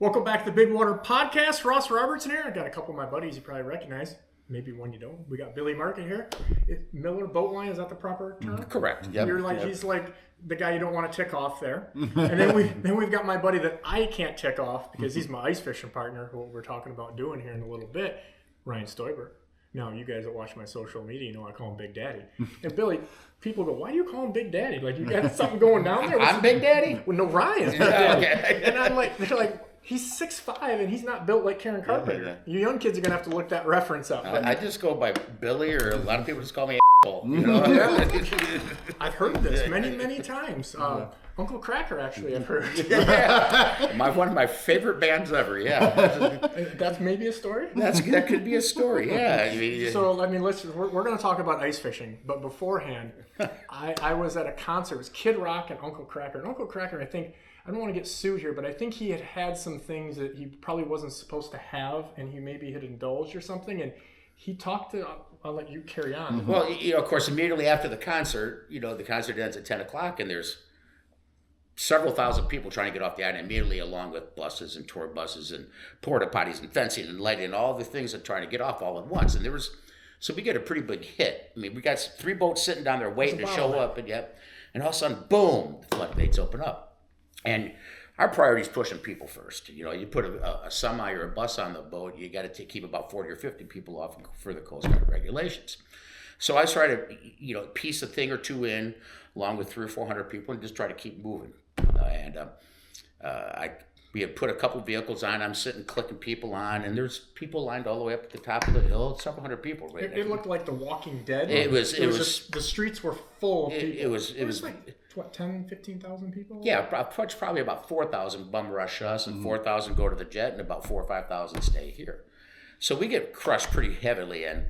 Welcome back to the Bigwater Podcast. Robertson here. I got a couple of my buddies you probably recognize. Maybe one you don't. We got Billy Market here. Miller Boat Line, is that the proper term? Correct. Yep. He's like the guy you don't want to tick off there. And then we've got my buddy that I can't tick off because he's my ice fishing partner, who we're talking about doing here in a little bit, Ryan Stoiber. Now, you guys that watch my social media, you know I call him Big Daddy. And Billy, people go, why do you call him Big Daddy? Like, you got something going down there? I'm Big Daddy? Well, no, Ryan's Big Daddy. Okay. And I'm like, they're like, he's 6'5" and he's not built like Karen Carpenter. You young kids are going to have to look that reference up. I just go by Billy, or a lot of people just call me asshole. You know? I've heard this many times. Uncle Cracker, actually, I've heard. One of my favorite bands ever, yeah. That's maybe a story? That could be a story, yeah. So, I mean, we're going to talk about ice fishing, but beforehand, I was at a concert. It was Kid Rock and Uncle Cracker. And Uncle Cracker, I think, I don't want to get sued here, but I think he had some things that he probably wasn't supposed to have, and he maybe had indulged or something, and he talked to, I'll let you carry on. Mm-hmm. Well, of course, immediately after the concert, the concert ends at 10 o'clock, and there's several thousand people trying to get off the island immediately, along with buses and tour buses and porta potties and fencing and lighting and all the things that trying to get off all at once. And so we get a pretty big hit. I mean, we got 3 boats sitting down there waiting to show up, and all of a sudden, boom, the floodgates open up. And our priority is pushing people first. You put a semi or a bus on the boat, you got to keep about 40 or 50 people off for the Coast Guard regulations. So I try to, piece a thing or two in, along with 300 or 400 people, and just try to keep moving. We had put a couple vehicles on. I'm sitting clicking people on, and there's people lined all the way up at the top of the hill. Several hundred people. Right it looked like The Walking Dead. It was just, the streets were full of people. It was like, what, 10,000, 15,000 people? Yeah, probably about 4,000 bum rush us, and 4,000 go to the jet, and about 4,000 or 5,000 stay here. So we get crushed pretty heavily, and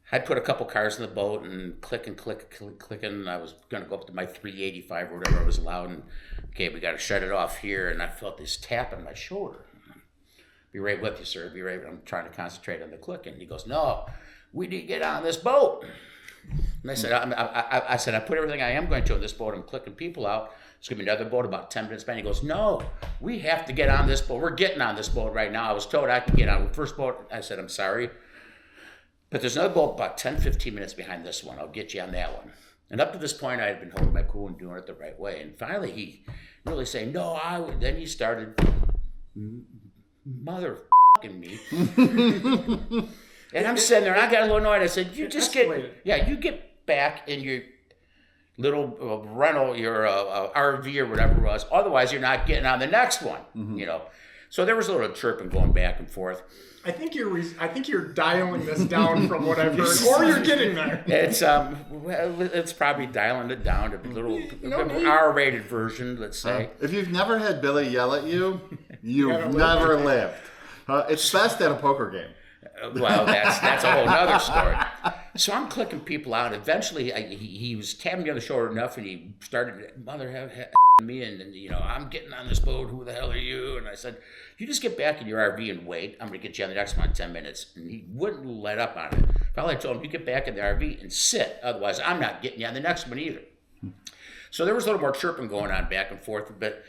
I put a couple cars in the boat and clicking. I was going to go up to my 385 or whatever I was allowed, and okay, we got to shut it off here, and I felt this tap on my shoulder. Be right with you, sir. Be right. I'm trying to concentrate on the clicking. He goes, no, we need to get on this boat. And I said, I put everything I am going to on this boat. I'm clicking people out. It's going to be another boat about 10 minutes behind. He goes, no, we have to get on this boat. We're getting on this boat right now. I was told I could get on the first boat. I said, I'm sorry, but there's another boat about 10, 15 minutes behind this one. I'll get you on that one. And up to this point, I had been holding my cool and doing it the right way. And finally, he really saying, no, then he started motherfucking me. And I'm sitting there, and I got a little annoyed. I said, you get back in your little rental, your RV or whatever it was. Otherwise, you're not getting on the next one, So there was a little chirping going back and forth. I think you're dialing this down from what I've heard, or you're getting there. It's probably dialing it down to a little R-rated version, let's say. If you've never had Billy yell at you, you've never lived. It's best at a poker game. Well, that's a whole nother story. So I'm clicking people out. Eventually, he was tapping me on the shoulder enough, and he started me, and I'm getting on this boat. Who the hell are you? And I said, you just get back in your RV and wait. I'm going to get you on the next one in 10 minutes. And he wouldn't let up on it. Finally, I told him, you get back in the RV and sit. Otherwise, I'm not getting you on the next one either. So there was a little more chirping going on back and forth. But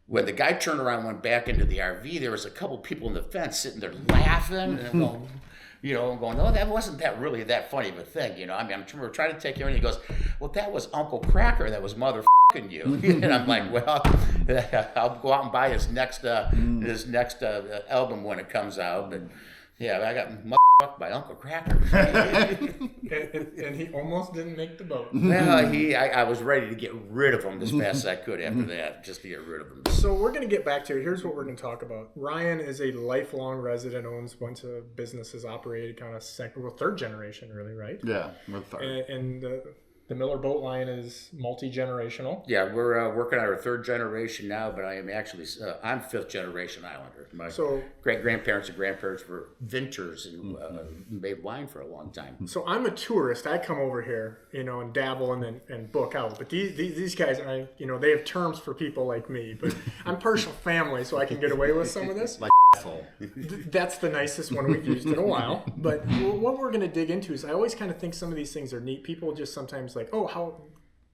when the guy turned around and went back into the RV, there was a couple people in the fence sitting there laughing and going, oh, that wasn't really that funny of a thing. I mean, we're trying to take care of it. And he goes, well, that was Uncle Cracker that was motherfucking you. And I'm like, well, I'll go out and buy his next album when it comes out. But yeah, I got motherfucked by Uncle Cracker. and he almost didn't make the boat. Well, I was ready to get rid of him as fast as I could after that, just to get rid of him. So we're going to get back to it. Here's what we're going to talk about. Ryan is a lifelong resident, owns a bunch of businesses, operated kind of third generation, really, right? Yeah, we're third. And the Miller Boat Line is multi-generational. Yeah, we're working on our 3rd generation now, but I am actually, I'm 5th generation Islander. My great-grandparents and grandparents were vintners and made wine for a long time. So I'm a tourist. I come over here, and dabble and book out. But these guys, they have terms for people like me. But I'm partial family, so I can get away with some of this. Like asshole. That's the nicest one we've used in a while. But what we're going to dig into is I always kind of think some of these things are neat. People just sometimes like, oh, how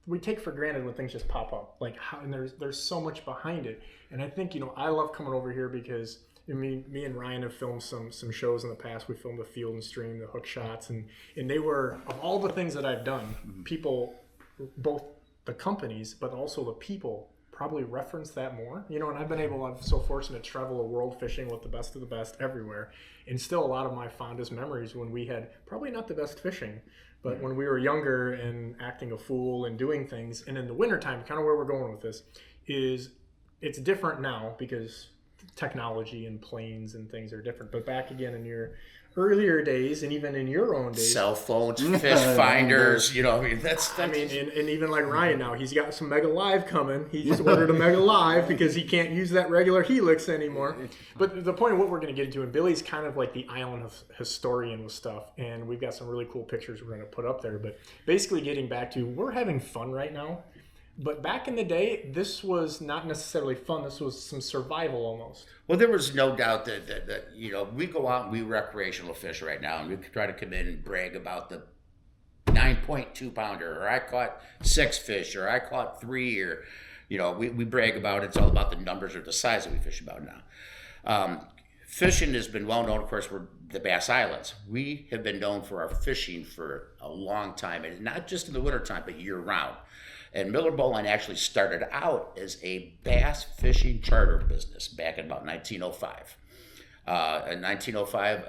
we take for granted when things just pop up. Like how, and there's so much behind it. And I think, I love coming over here because me and Ryan have filmed some shows in the past. We filmed the Field and Stream, the hook shots, and they were, of all the things that I've done, people, both the companies, but also the people, probably reference that more. And I'm so fortunate to travel the world fishing with the best of the best everywhere. And still a lot of my fondest memories when we had probably not the best fishing, but when we were younger and acting a fool and doing things. And in the wintertime, kind of where we're going with this, is it's different now because technology and planes and things are different. But back again in your earlier days, and even in your own days, cell phones, fish finders, that's and even like Ryan now, he's got some Mega Live coming. He just ordered a Mega Live because he can't use that regular Helix anymore. But the point of what we're going to get into, and Billy's kind of like the island historian with stuff, and we've got some really cool pictures we're going to put up there. But basically getting back to, we're having fun right now. But back in the day, this was not necessarily fun. This was some survival almost. Well, there was no doubt that we go out and we recreational fish right now, and we try to come in and brag about the 9.2 pounder, or I caught 6 fish, or I caught 3, or we brag about it. It's all about the numbers or the size that we fish about now. Fishing has been well known, of course, for the Bass Islands. We have been known for our fishing for a long time, and not just in the wintertime, but year round. And Miller Bowline actually started out as a bass fishing charter business back in about 1905. In 1905,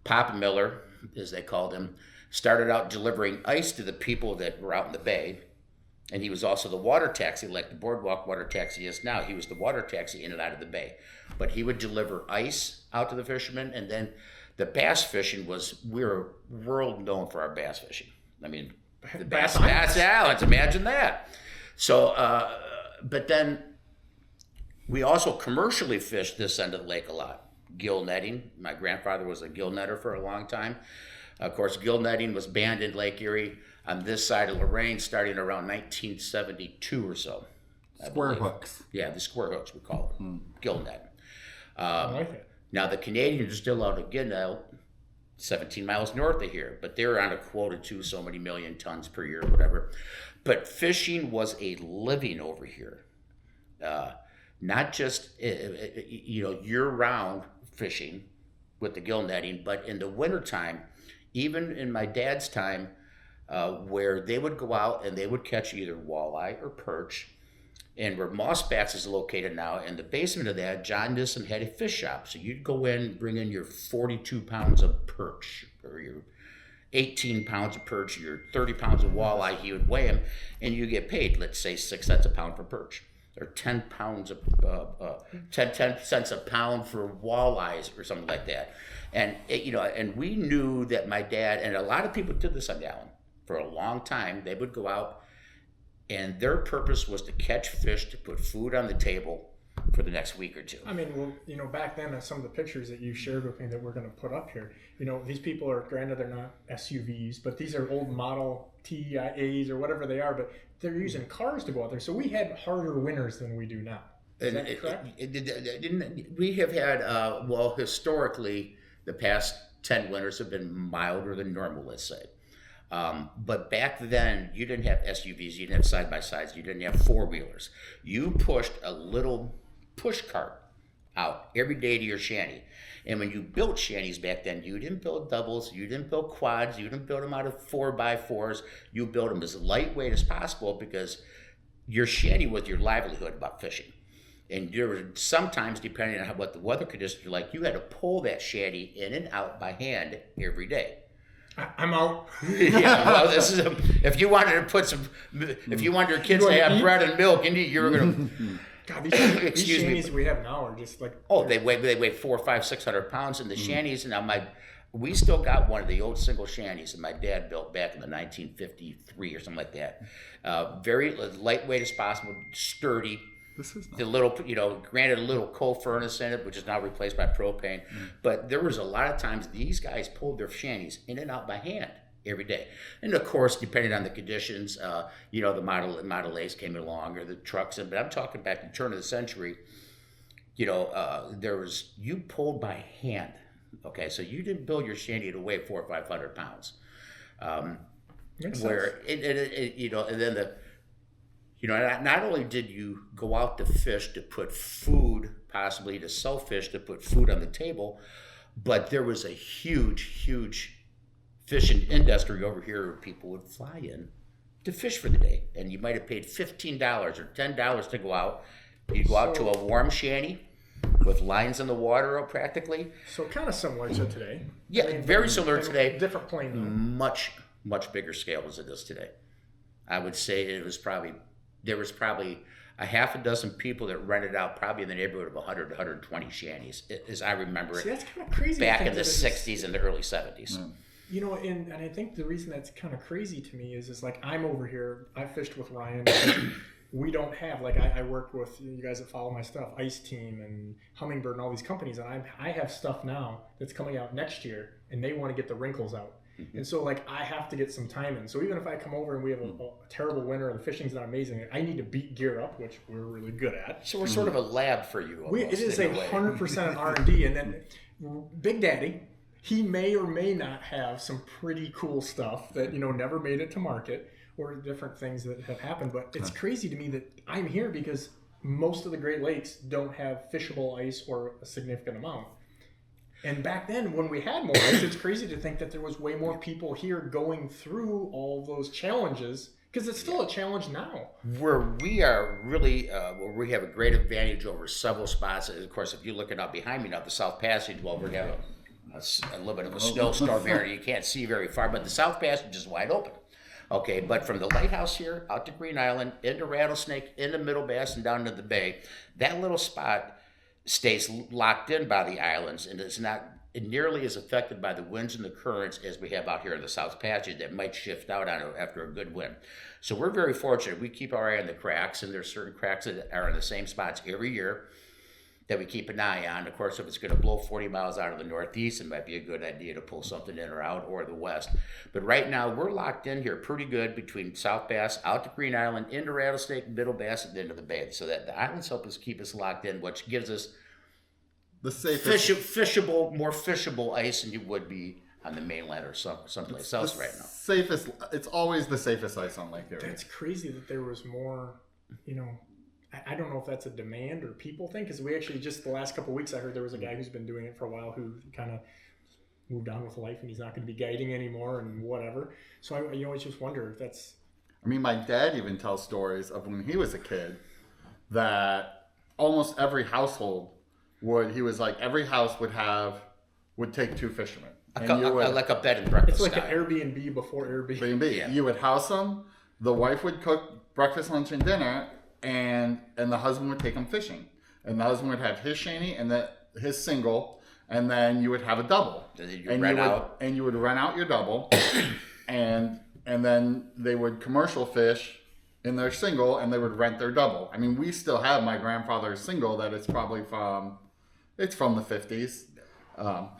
Papa Miller, as they called him, started out delivering ice to the people that were out in the bay. And he was also the water taxi, like the boardwalk water taxi is now. He was the water taxi in and out of the bay. But he would deliver ice out to the fishermen. And then the bass fishing we were world known for our bass fishing. I mean, the Bass Islands, imagine that. So, but then we also commercially fished this end of the lake a lot. Gill netting. My grandfather was a gill netter for a long time. Of course, gill netting was banned in Lake Erie on this side of Lorraine starting around 1972 or so. Square hooks. Yeah, the square hooks, we call it. Gill net. I like it. Now, the Canadians are still out again now, 17 miles north of here, but they're on a quota to so many million tons per year, whatever. But fishing was a living over here, not just year-round fishing with the gill netting, but in the wintertime, even in my dad's time, where they would go out and they would catch either walleye or perch. And where Mossbacks is located now, in the basement of that, John Nissen had a fish shop. So you'd go in, bring in your 42 pounds of perch, or your 18 pounds of perch, your 30 pounds of walleye. He would weigh them, and you get paid, let's say 6 cents a pound for perch, or 10 cents a pound for walleyes, or something like that. And and we knew that my dad, and a lot of people did this on the island for a long time. They would go out, and their purpose was to catch fish to put food on the table for the next week or two. I mean, well, back then, some of the pictures that you shared with me that we're going to put up here, these people are, granted, they're not SUVs, but these are old model TIAs or whatever they are, but they're using cars to go out there. So we had harder winters than we do now. Is that correct? We have had, historically, the past 10 winters have been milder than normal, let's say. But back then, you didn't have SUVs, you didn't have side-by-sides, you didn't have four-wheelers. You pushed a little push cart out every day to your shanty. And when you built shanties back then, you didn't build doubles, you didn't build quads, you didn't build them out of 4x4s. You built them as lightweight as possible because your shanty was your livelihood about fishing. And there were sometimes, depending on what the weather conditions were like, you had to pull that shanty in and out by hand every day. I'm out. Yeah, well, this is if you wanted to put some, if you wanted your kids to have bread and milk, and you were gonna. God, these shanties we have now are just like. Oh, they weigh 400, 500, 600 pounds, and the shanties. And now we still got one of the old single shanties that my dad built back in the 1953 or something like that. Very lightweight as possible, sturdy. This is the little, granted a little coal furnace in it, which is now replaced by propane. But there was a lot of times these guys pulled their shanties in and out by hand every day. And of course, depending on the conditions, the Model A's came along or the trucks. But I'm talking back to the turn of the century, you pulled by hand. Okay, so you didn't build your shanty to weigh 400 or 500 pounds. And then not only did you go out to fish to put food, possibly to sell fish, to put food on the table, but there was a huge fishing industry over here where people would fly in to fish for the day. And you might have paid $15 or $10 to go out. You'd go out to a warm shanty with lines in the water practically. So kind of similar to today. Yeah, very similar today. Different plane though. Much bigger scale as it is today. I would say there was probably a half a dozen people that rented out probably in the neighborhood of 100 to 120 shanties, as I remember it. That's kind of crazy. Back in the 60s and the early 70s. And I think the reason that's kind of crazy to me is like I'm over here, I fished with Ryan. We don't have, like I work with you guys that follow my stuff, Ice Team and Hummingbird and all these companies, and I have stuff now that's coming out next year, and they want to get the wrinkles out. And so, like, I have to get some time in. So even if I come over and we have a terrible winter and the fishing's not amazing, I need to beat gear up, which we're really good at. So we're sort of a lab for you. It is 100% R&D. And then Big Daddy, he may or may not have some pretty cool stuff that, never made it to market or different things that have happened. But it's crazy to me that I'm here because most of the Great Lakes don't have fishable ice or a significant amount. And back then, when we had more ice, it's crazy to think that there was way more people here going through all those challenges, because it's still a challenge now. Where we are really, where we have a great advantage over several spots. Of course, if you're looking out behind me now, the South Passage, well, we're going to have a little bit of a snowstorm here. You can't see very far, but the South Passage is wide open. Okay, but from the lighthouse here out to Green Island, into Rattlesnake, into Middle Bass, and down to the bay, that little spot stays locked in by the islands and is not nearly as affected by the winds and the currents as we have out here in the South Passage that might shift out on it after a good wind. So we're very fortunate. We keep our eye on the cracks, and there's certain cracks that are in the same spots every year that we keep an eye on. Of course, if it's going to blow 40 miles out of the northeast, it might be a good idea to pull something in or out, or the west. But right now, we're locked in here pretty good between South Bass, out to Green Island, into Rattlesnake, Middle Bass, and into the bay. So that the islands help us keep us locked in, which gives us the safest, more fishable ice than you would be on the mainland or someplace else right now. It's always the safest ice on Lake Erie. That's crazy that there was more, I don't know if that's a demand or people thing, because we actually just the last couple of weeks I heard there was a guy who's been doing it for a while who kind of moved on with life and he's not going to be guiding anymore and whatever. So I always just wonder if that's... I mean, my dad even tells stories of when he was a kid that almost every household every house would take two fishermen. Like a bed and breakfast. It's like an Airbnb before Airbnb. Yeah. You would house them, the wife would cook breakfast, lunch, and dinner, and the husband would take them fishing. And the husband would have his shanty and his single, and then you would have a double. And you would rent out your double, and then they would commercial fish in their single, and they would rent their double. I mean, we still have my grandfather's single that it's probably from the 50s.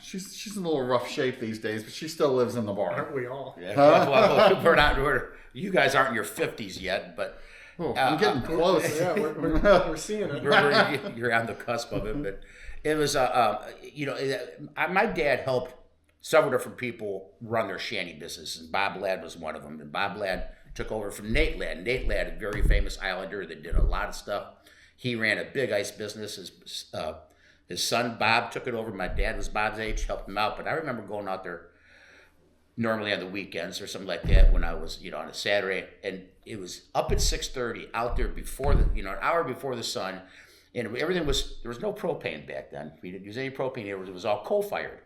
She's in a little rough shape these days, but she still lives in the bar. Aren't we all? Yeah. Well, you guys aren't in your 50s yet, but I'm getting close. Yeah, we're seeing it. You're on the cusp of it, but it was my dad helped several different people run their shanty business, and Bob Ladd was one of them. And Bob Ladd took over from Nate Ladd. Nate Ladd, a very famous islander that did a lot of stuff. He ran a big ice business. His son Bob took it over. My dad was Bob's age, helped him out. But I remember going out there normally on the weekends or something like that when I was, on a Saturday, and it was up at 6:30 out there before an hour before the sun, and there was no propane back then. We didn't use any propane. It was all coal fired.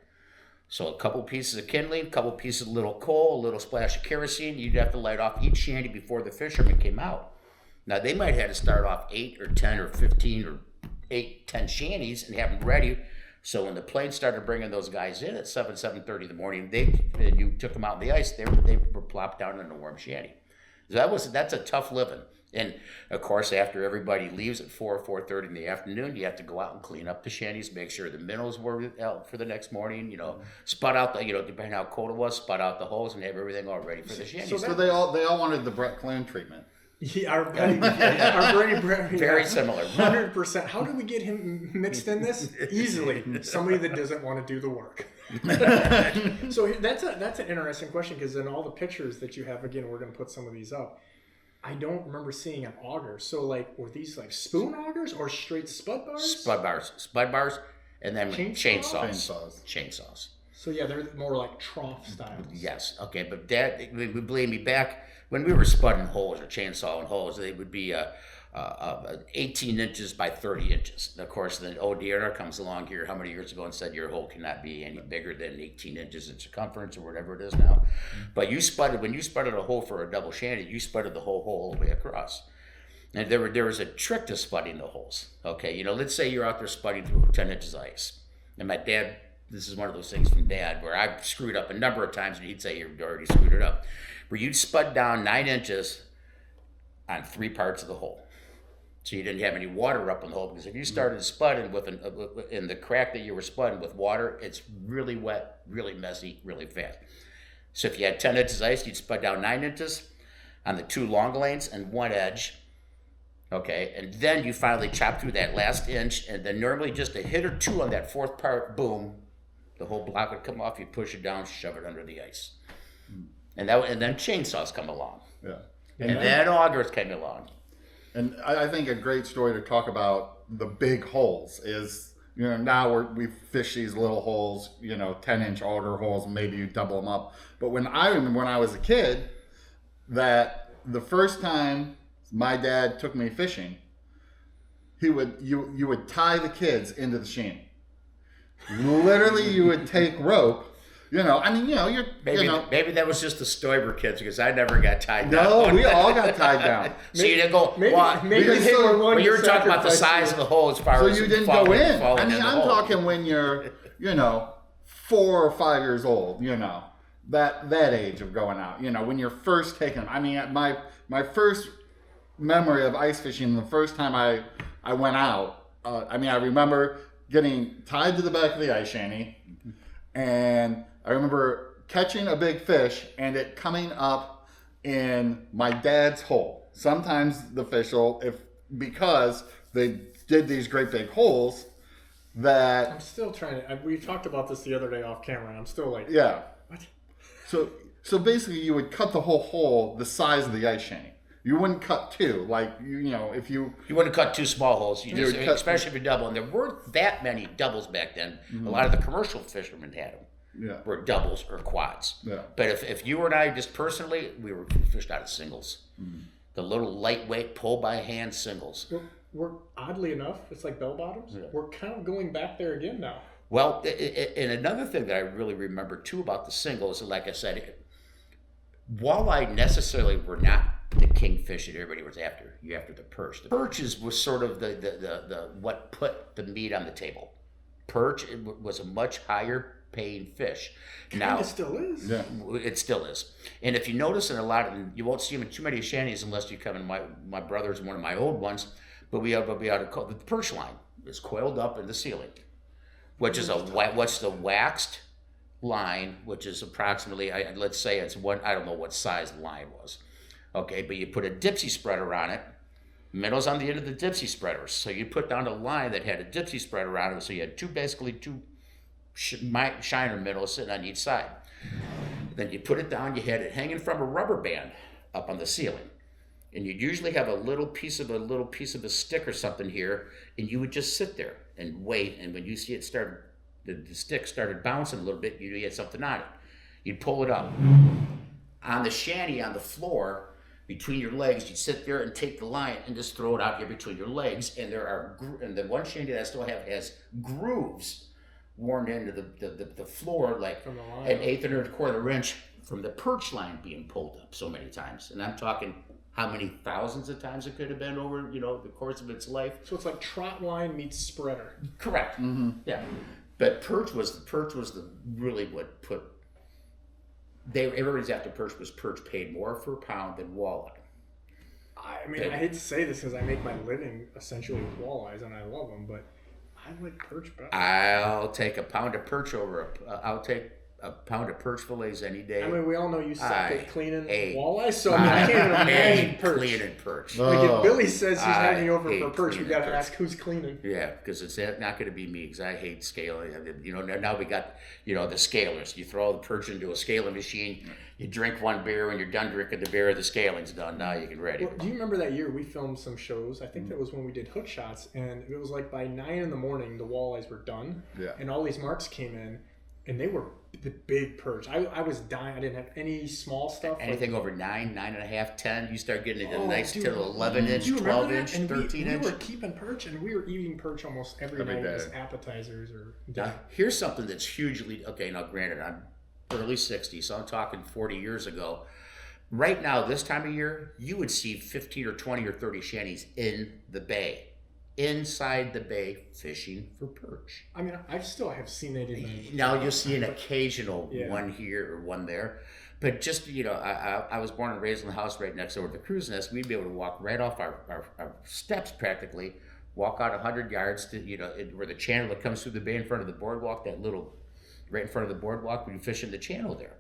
So a couple pieces of kindling, a couple pieces of little coal, a little splash of kerosene. You'd have to light off each shanty before the fishermen came out. Now they might have to start off 8 or 10 or 15 or 8, 10 shanties and have them ready. So when the plane started bringing those guys in at 7:30 in the morning, and you took them out in the ice, they were plopped down in a warm shanty. So that's a tough living. And of course, after everybody leaves at 4:30 in the afternoon, you have to go out and clean up the shanties, make sure the minnows were out for the next morning. Spot out the depending how cold it was, spot out the hose and have everything all ready for the shanties. So they all wanted the Brett Clune treatment. Yeah, our Brady Brett. Very similar. 100%. How do we get him mixed in this? Easily. Somebody that doesn't want to do the work. So that's an interesting question, because in all the pictures that you have, again, we're going to put some of these up. I don't remember seeing an auger. So like, were these like spoon augers or straight spud bars? Spud bars, and then chainsaws. So yeah, they're more like trough styles. Yes. Okay, but that, believe me, back when we were spudding holes or chainsawing holes, they would be 18 inches by 30 inches. And of course, then ODR comes along here how many years ago and said your hole cannot be any bigger than 18 inches in circumference or whatever it is now. But when you spudded a hole for a double shanty, you spudded the whole hole all the way across. And there was a trick to spudding the holes. Okay, let's say you're out there spudding through 10 inches of ice. And my dad, this is one of those things from Dad where I've screwed up a number of times and he'd say you already screwed it up. Where you'd spud down 9 inches on 3 parts of the hole. So you didn't have any water up in the hole, because if you started spudding in the crack that you were spudding with water, it's really wet, really messy, really fast. So if you had 10 inches of ice, you'd spud down 9 inches on the 2 long lanes and 1 edge. Okay, and then you finally chop through that last inch, and then normally just a hit or 2 on that 4th part, boom, the whole block would come off. You push it down, shove it under the ice, and then chainsaws come along, and then augers came along. And I think a great story to talk about the big holes is, now we fish these little holes, 10-inch auger holes, and maybe you double them up. But I remember when I was a kid, that the first time my dad took me fishing, you would tie the kids into the shanty. Literally, you would take rope. Maybe that was just the Stoiber kids, because I never got tied down. No, we all got tied down. So you didn't go. Maybe they were one. You were talking about the size of the hole as far as so you didn't go in. I'm talking when you're 4 or 5 years old. That age of going out. When you're first taking. My first memory of ice fishing, the first time I went out. I remember getting tied to the back of the ice shanty, and I remember catching a big fish and it coming up in my dad's hole. Sometimes the fish will, because they did these great big holes that... I'm still trying to... We talked about this the other day off camera, and I'm still like... Yeah. What? So basically you would cut the whole hole the size of the ice shanty. You wouldn't cut 2, if you... You wouldn't cut 2 small holes, especially if you're double. And there weren't that many doubles back then. Mm-hmm. A lot of the commercial fishermen had them. Yeah. Were doubles or quads. Yeah. But if you and I just personally, we fished out of singles. Mm-hmm. The little lightweight pull by hand singles. We're oddly enough, it's like bell bottoms. Yeah. We're kind of going back there again now. Well, and another thing that I really remember too about the singles, like I said, walleye necessarily were not the kingfish that everybody was after. You're after the perch. The perch was sort of the what put the meat on the table. Perch was a much higher paying fish. Now it still is. Yeah. It still is. And if you notice in you won't see them in too many shanties unless you come in my brother's one of my old ones, but we have the perch line is coiled up in the ceiling, which is what's the waxed line, which is approximately, let's say it's I don't know what size the line was. Okay, but you put a dipsy spreader on it. Minnows on the end of the dipsy spreaders. So you put down a line that had a dipsy spreader on it, so you had two shiner minnows sitting on each side. Then you put it down, you had it hanging from a rubber band up on the ceiling. And you'd usually have a little piece of a stick or something here, and you would just sit there and wait, and when you see it the stick started bouncing a little bit, you knew you had something on it. You'd pull it up. On the shanty, on the floor, between your legs, you'd sit there and take the line and just throw it out here between your legs, and and the one shanty that I still have has grooves worn into the floor, like an eighth or a quarter inch from the perch line being pulled up so many times. And I'm talking how many thousands of times it could have been over, the course of its life. So it's like trot line meets spreader. Correct. Mm-hmm. Yeah. But perch was really what put. Everybody's after perch was perch paid more per pound than walleye. I hate to say this because I make my living essentially with walleyes and I love them, but I like perch better. I'll take a pound of perch a pound of perch fillets any day. I mean, we all know you suck at cleaning hate- walleye, so I mean, I can't even imagine perch. Cleaning perch. Like if Billy says he's I having you over for hate perch, we cleaning gotta perch. ask who's cleaning. Yeah, because it's not going to be me, because I hate scaling. You know, now we got, you know, the scalers. You throw the perch into a scaling machine, you drink one beer, when you're done drinking the beer, the scaling's done. Now you can ready. Well, do you remember that year we filmed some shows? I think that was when we did hook shots, and it was like by 9 in the morning, the walleyes were done, and all these marks came in, and they were the big perch. I was dying. I didn't have any small stuff. Anything over 9, 9.5, 10, you start getting into Oh, nice dude, 10, 11 inch, do you remember 12 that? inch, And 13 we inch. were keeping perch, and we were eating perch almost every night day. as appetizers or Now, dinner. here's something that's hugely, okay, now granted, I'm early 60s, so I'm talking 40 years ago. Right now, this time of year, you would see 15 or 20 or 30 shanties in the bay. Inside the bay, fishing for perch. I mean, I still have seen it in the... Now you'll see an occasional Yeah. one here or one there, but just, you know, I was born and raised in the house right next door to the cruise nest. We'd be able to walk right off our steps practically, walk out 100 yards to, you know, where the channel that comes through the bay in front of the boardwalk, that little, right in front of the boardwalk, we'd fish in the channel there.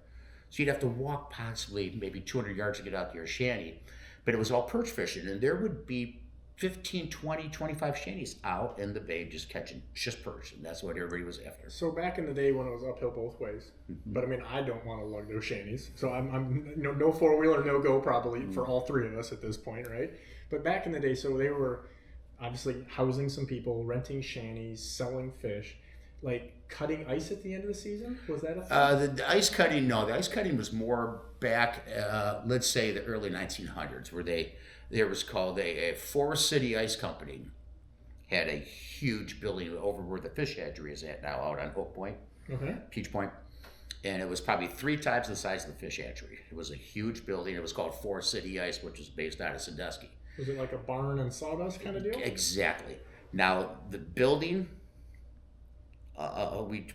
So you'd have to walk possibly maybe 200 yards to get out to your shanty, but it was all perch fishing, and there would be 15, 20, 25 shanties out in the bay just catching just perch, and that's what everybody was after. So back in the day when it was uphill both ways, but I mean, I don't want to lug those shanties, so I'm no four-wheeler, no go probably for all three of us at this point, right? But back in the day, so they were obviously housing some people, renting shanties, selling fish, like cutting ice at the end of the season. Was that a thing? The ice cutting, no, the ice cutting was more back, let's say the early 1900s, where there was called a Forest City Ice Company, had a huge building over where the fish hatchery is at now, out on Oak Point, Peach Point, and it was probably 3 times the size of the fish hatchery. It was a huge building. It was called Forest City Ice, which was based out of Sandusky. Was it like a barn and sawdust kind of deal? Exactly. Now the building,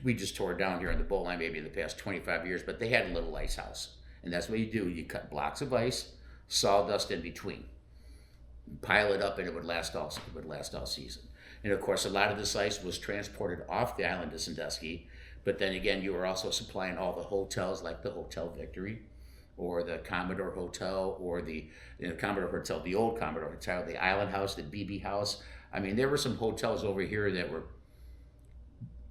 we just tore it down here in the bowl line maybe in the past 25 years, but they had a little ice house, and that's what you do. You cut blocks of ice, sawdust in between, pile it up, and it would last all season. And of course, a lot of this ice was transported off the island to Sandusky, but then again, you were also supplying all the hotels like the Hotel Victory, or the Commodore Hotel, or the Commodore Hotel, the old Commodore Hotel, the Island House, the BB House. I mean, there were some hotels over here that were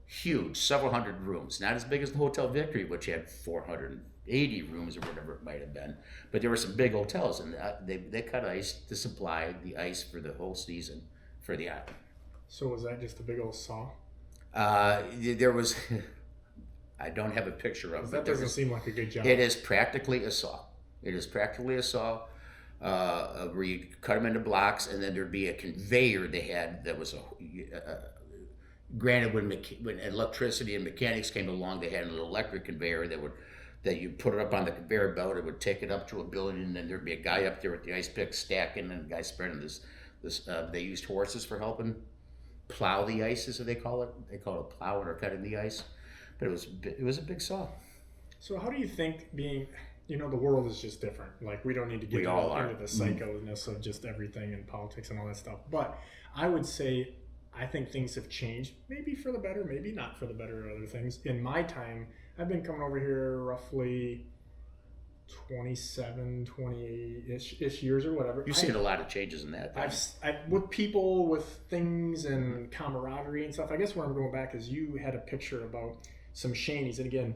huge, several hundred rooms. Not as big as the Hotel Victory, which had 480 rooms or whatever it might have been. But there were some big hotels, and they cut ice to supply the ice for the whole season for the island. So was that just a big old saw? There was... I don't have a picture of it. That doesn't seem like a good job. It is practically a saw. It is practically a saw where you cut them into blocks, and then there'd be a conveyor they had that was granted, when electricity and mechanics came along, they had an electric conveyor that you put it up on the conveyor belt. It would take it up to a building, and then there'd be a guy up there with the ice pick stacking, and a guy spreading this. They used horses for helping plow the ice, as they call it. They call it plowing or cutting the ice. But it was a big saw. So how do you think the world is just different. Like, we don't need to get into the psycho-ness of just everything and politics and all that stuff. But I would say, I think things have changed, maybe for the better, maybe not for the better or other things. In my time, I've been coming over here roughly 27, 28-ish years or whatever. You've seen a lot of changes in that. With people, with things and camaraderie and stuff. I guess where I'm going back is you had a picture about some shanties. And again,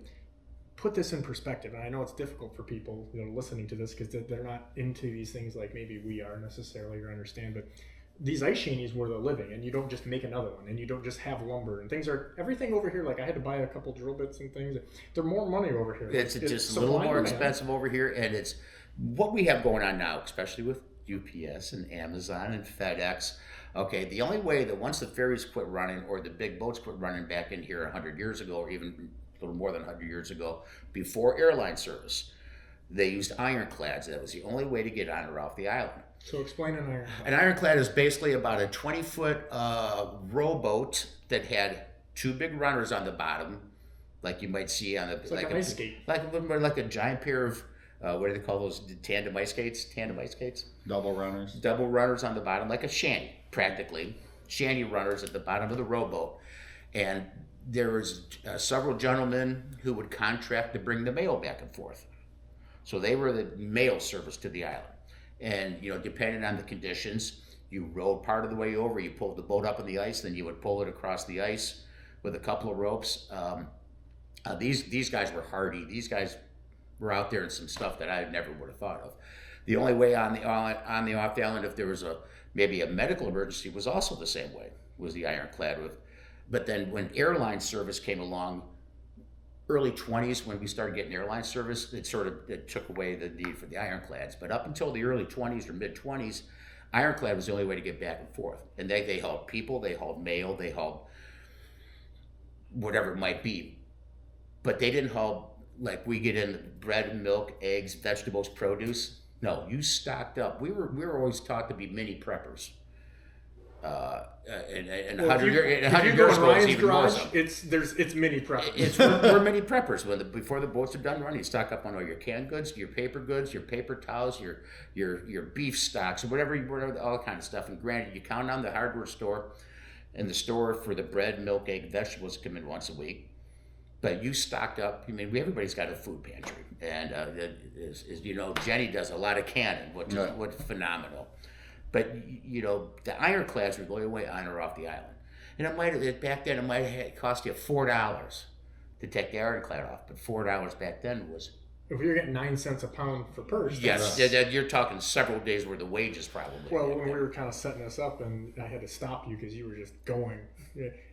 put this in perspective. And I know it's difficult for people listening to this because they're not into these things like maybe we are necessarily or understand. But these ice shanties were the living, and you don't just make another one, and you don't just have lumber and things. Everything over here, like I had to buy a couple drill bits and things. They're more money over here. It's just a little more expensive over here, and it's what we have going on now, especially with UPS and Amazon and FedEx. Okay, the only way that once the ferries quit running or the big boats quit running back in here 100 years ago, or even a little more than 100 years ago, before airline service, they used ironclads. That was the only way to get on or off the island. So explain an ironclad. An ironclad is basically about a 20-foot rowboat that had two big runners on the bottom, like you might see on It's like an ice skate. Like a giant pair of what do they call those, tandem ice skates? Double runners. Double runners on the bottom, like a shanty, practically. Shanty runners at the bottom of the rowboat. And there was several gentlemen who would contract to bring the mail back and forth. So they were the mail service to the island. And, depending on the conditions, you rowed part of the way over, you pulled the boat up on the ice, then you would pull it across the ice with a couple of ropes. These guys were hardy. These guys were out there in some stuff that I never would have thought of. The only way on the off island, if there was maybe a medical emergency, was also the same way, was the ironclad. But then when airline service came along, early 20s, when we started getting airline service, it took away the need for the ironclads. But up until the early 20s or mid 20s, ironclad was the only way to get back and forth. And they hauled people, they hauled mail, they hauled whatever it might be. But they didn't haul like we get in bread and milk, eggs, vegetables, produce. No, you stocked up. We were always taught to be mini preppers. And 100 years ago, it's even more so. It's mini preppers. We're mini preppers. Before the boats are done running, you stock up on all your canned goods, your paper towels, your beef stocks, whatever, all kind of stuff. And granted, you count on the hardware store and the store for the bread, milk, egg, vegetables come in once a week. But you stocked up. I mean, everybody's got a food pantry, and Jenny does a lot of canning, what's phenomenal. But the ironclads were going away on or off the island, and back then it might have cost you $4 to take the ironclad off. But $4 back then was. If you're getting 9 cents a pound for purse. Yes, you're talking several days worth of wages probably. Well, when we were kind of setting this up, and I had to stop you because you were just going,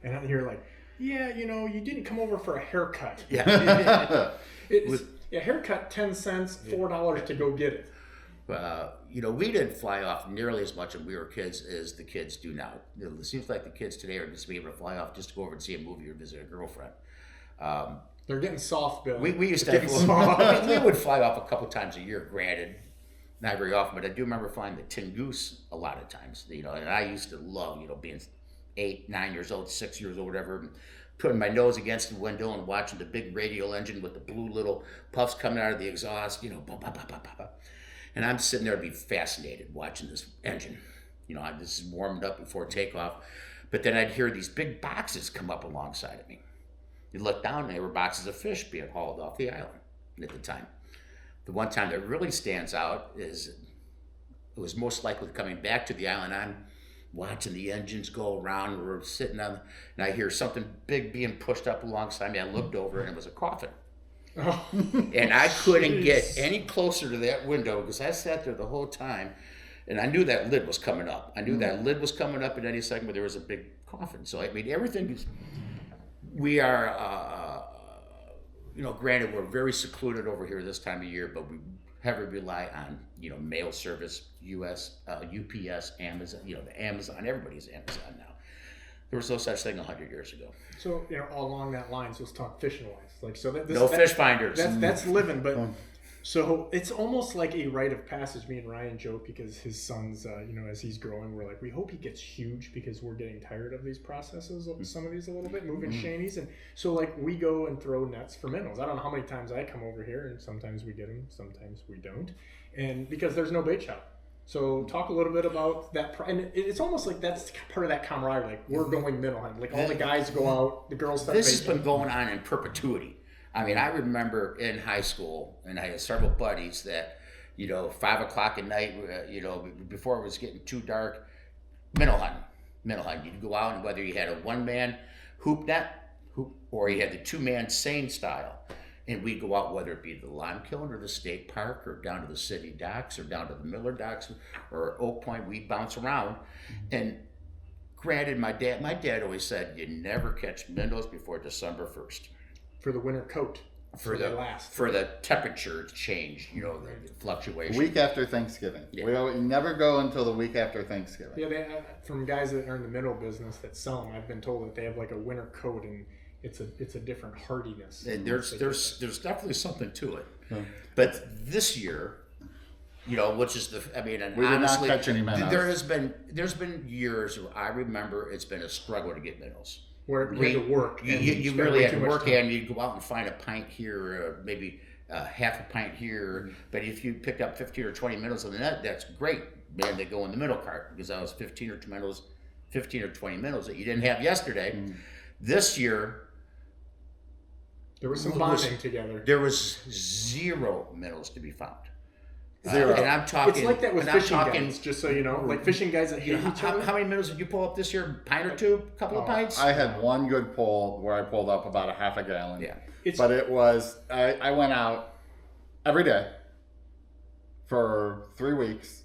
and you're like. Yeah, you didn't come over for a haircut. Yeah. A haircut, 10 cents, $4 to go get it. We didn't fly off nearly as much when we were kids as the kids do now. It seems like the kids today are just able to fly off just to go over and see a movie or visit a girlfriend. They're getting soft, Bill. We used to we would fly off a couple times a year, granted. Not very often, but I do remember flying the Tin Goose a lot of times. And I used to love, being 8, 9 years old, 6 years old, whatever, and putting my nose against the window and watching the big radial engine with the blue little puffs coming out of the exhaust, and I'm sitting there to be fascinated watching this engine. This is warmed up before takeoff, but then I'd hear these big boxes come up alongside of me. You look down, and there were boxes of fish being hauled off the island at the time. The one time that really stands out is it was most likely coming back to the island. I'm watching the engines go around. We're sitting on, and I hear something big being pushed up alongside me. I looked over, and it was a coffin. Oh. And I couldn't get any closer to that window because I sat there the whole time, and I knew that lid was coming up. I knew that lid was coming up at any second, but there was a big coffin. So I mean, everything is. We are, granted, we're very secluded over here this time of year, but we heavily rely on, mail service, UPS, Amazon, the Amazon, everybody's Amazon now. There was no such thing 100 years ago. So, along that line, so let's talk fishing-wise. Fish finders. That's living, but so it's almost like a rite of passage. Me and Ryan joke because his son's, as he's growing, we're like, we hope he gets huge because we're getting tired of these processes, some of these a little bit, moving shanies. And so, we go and throw nets for minnows. I don't know how many times I come over here, and sometimes we get them, sometimes we don't. And because there's no bait shop. So talk a little bit about that. And it's almost like that's part of that camaraderie. We're going minnow hunting. All the guys go out, the girls start This has been going on in perpetuity. I mean, I remember in high school, and I had several buddies that, 5 o'clock at night, before it was getting too dark, minnow hunting. You'd go out, and whether you had a one-man hoop or you had the two-man seine style, and we'd go out, whether it be the lime kiln or the state park or down to the city docks or down to the Miller docks or Oak Point, we'd bounce around. And granted, my dad always said, you never catch minnows before December 1st. For the winter coat. For the temperature change, the fluctuation. Week after Thanksgiving. Yeah. We never go until the week after Thanksgiving. Yeah, from guys that are in the minnow business that sell them, I've been told that they have a winter coat and it's a different hardiness. And there's definitely something to it. Yeah. But this year, which is we did not catch any minnows. There's been years where I remember it's been a struggle to get minnows. Where you had to work. You really had to work, and you'd go out and find a pint here, or maybe half a pint here. Mm-hmm. But if you picked up 15 or 20 minnows on the net, that's great. Man, they go in the middle cart because that was 15 or 20 minnows that you didn't have yesterday. Mm-hmm. This year, There was some bonding together. There was 0 minnows to be found. 0. And I'm talking. It's like that with fishing guides, just so you know. Like fishing guides that hate each other. How many minnows did you pull up this year? Pint or two? A couple of pints? I had one good pull where I pulled up about a half a gallon. Yeah. But it was, I went out every day for 3 weeks.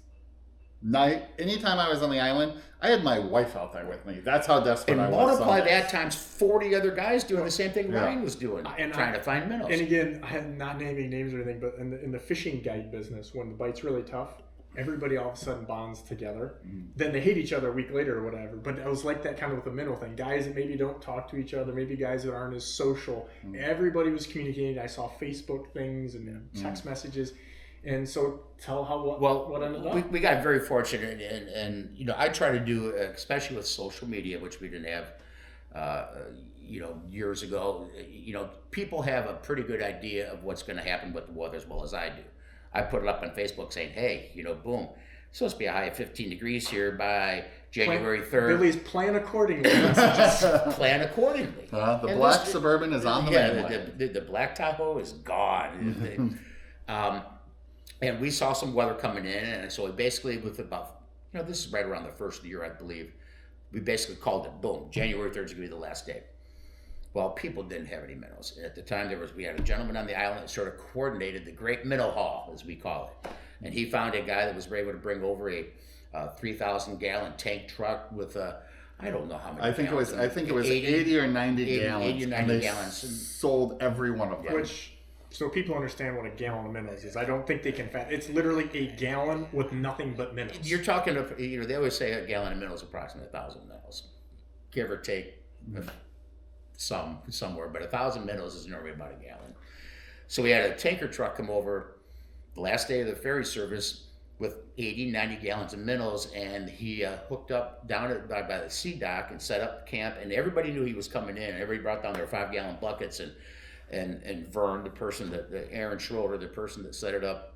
Anytime I was on the island, I had my wife out there with me. That's how desperate I was. And multiply that times 40 other guys doing the same thing Ryan was doing, trying to find minnows. And again, I'm not naming names or anything, but in the fishing guide business, when the bite's really tough, everybody all of a sudden bonds together. Then they hate each other a week later or whatever. But it was like that kind of with the minnow thing. Guys that maybe don't talk to each other, maybe guys that aren't as social. Everybody was communicating. I saw Facebook things and text messages. And so tell what ended up. We got very fortunate, and you know, I try to do, especially with social media, which we didn't have, you know, years ago. You know, people have a pretty good idea of what's going to happen with the weather as well as I do. I put it up on Facebook saying, hey, you know, boom, it's supposed to be a high of 15 degrees here by January 3rd. Billy's plan accordingly. Plan accordingly. The black Suburban is on the mainland. The black Tahoe is gone. And we saw some weather coming in, and so we basically, with about, you know, this is right around the first of the year, I believe, we basically called it, boom, January 3rd is going to be the last day. Well, people didn't have any minnows. And at the time, we had a gentleman on the island that sort of coordinated the Great Minnow Haul, as we call it. And he found a guy that was able to bring over a 3,000-gallon tank truck with I don't know how many. I think it was 80 or 90 gallons. 80 or 90 gallons. Sold every one of them. So people understand what a gallon of minnows is. I don't think they can It's literally a gallon with nothing but minnows. You're talking of, you know, they always say a gallon of minnows is approximately 1,000 minnows, give or take somewhere. But 1,000 minnows is normally about a gallon. So we had a tanker truck come over the last day of the ferry service with 80, 90 gallons of minnows, and he hooked up down by the sea dock and set up camp, and everybody knew he was coming in. Everybody brought down their 5-gallon buckets, and Vern, the person Aaron Schroeder, the person that set it up,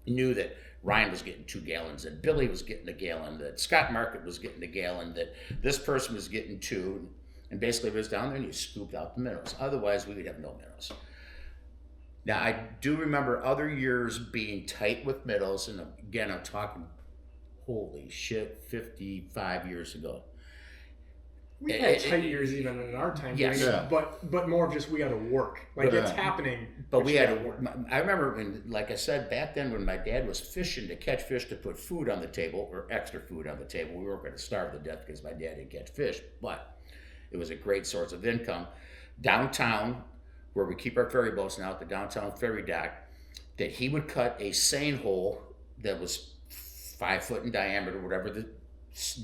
knew that Ryan was getting 2 gallons, that Billy was getting a gallon, that Scott Market was getting a gallon, that this person was getting 2, and basically it was down there and you scooped out the minnows. Otherwise, we would have no minnows. Now, I do remember other years being tight with minnows, and again, I'm talking, holy shit, 55 years ago. We had tight years even in our time, but more of just we got to work. It's happening. But we had to work. I remember, like I said, back then when my dad was fishing to catch fish to put food on the table, or extra food on the table, we weren't going to starve to death because my dad didn't catch fish, but it was a great source of income. Downtown, where we keep our ferry boats now, at the downtown ferry dock, that he would cut a seine hole that was 5 foot in diameter, whatever the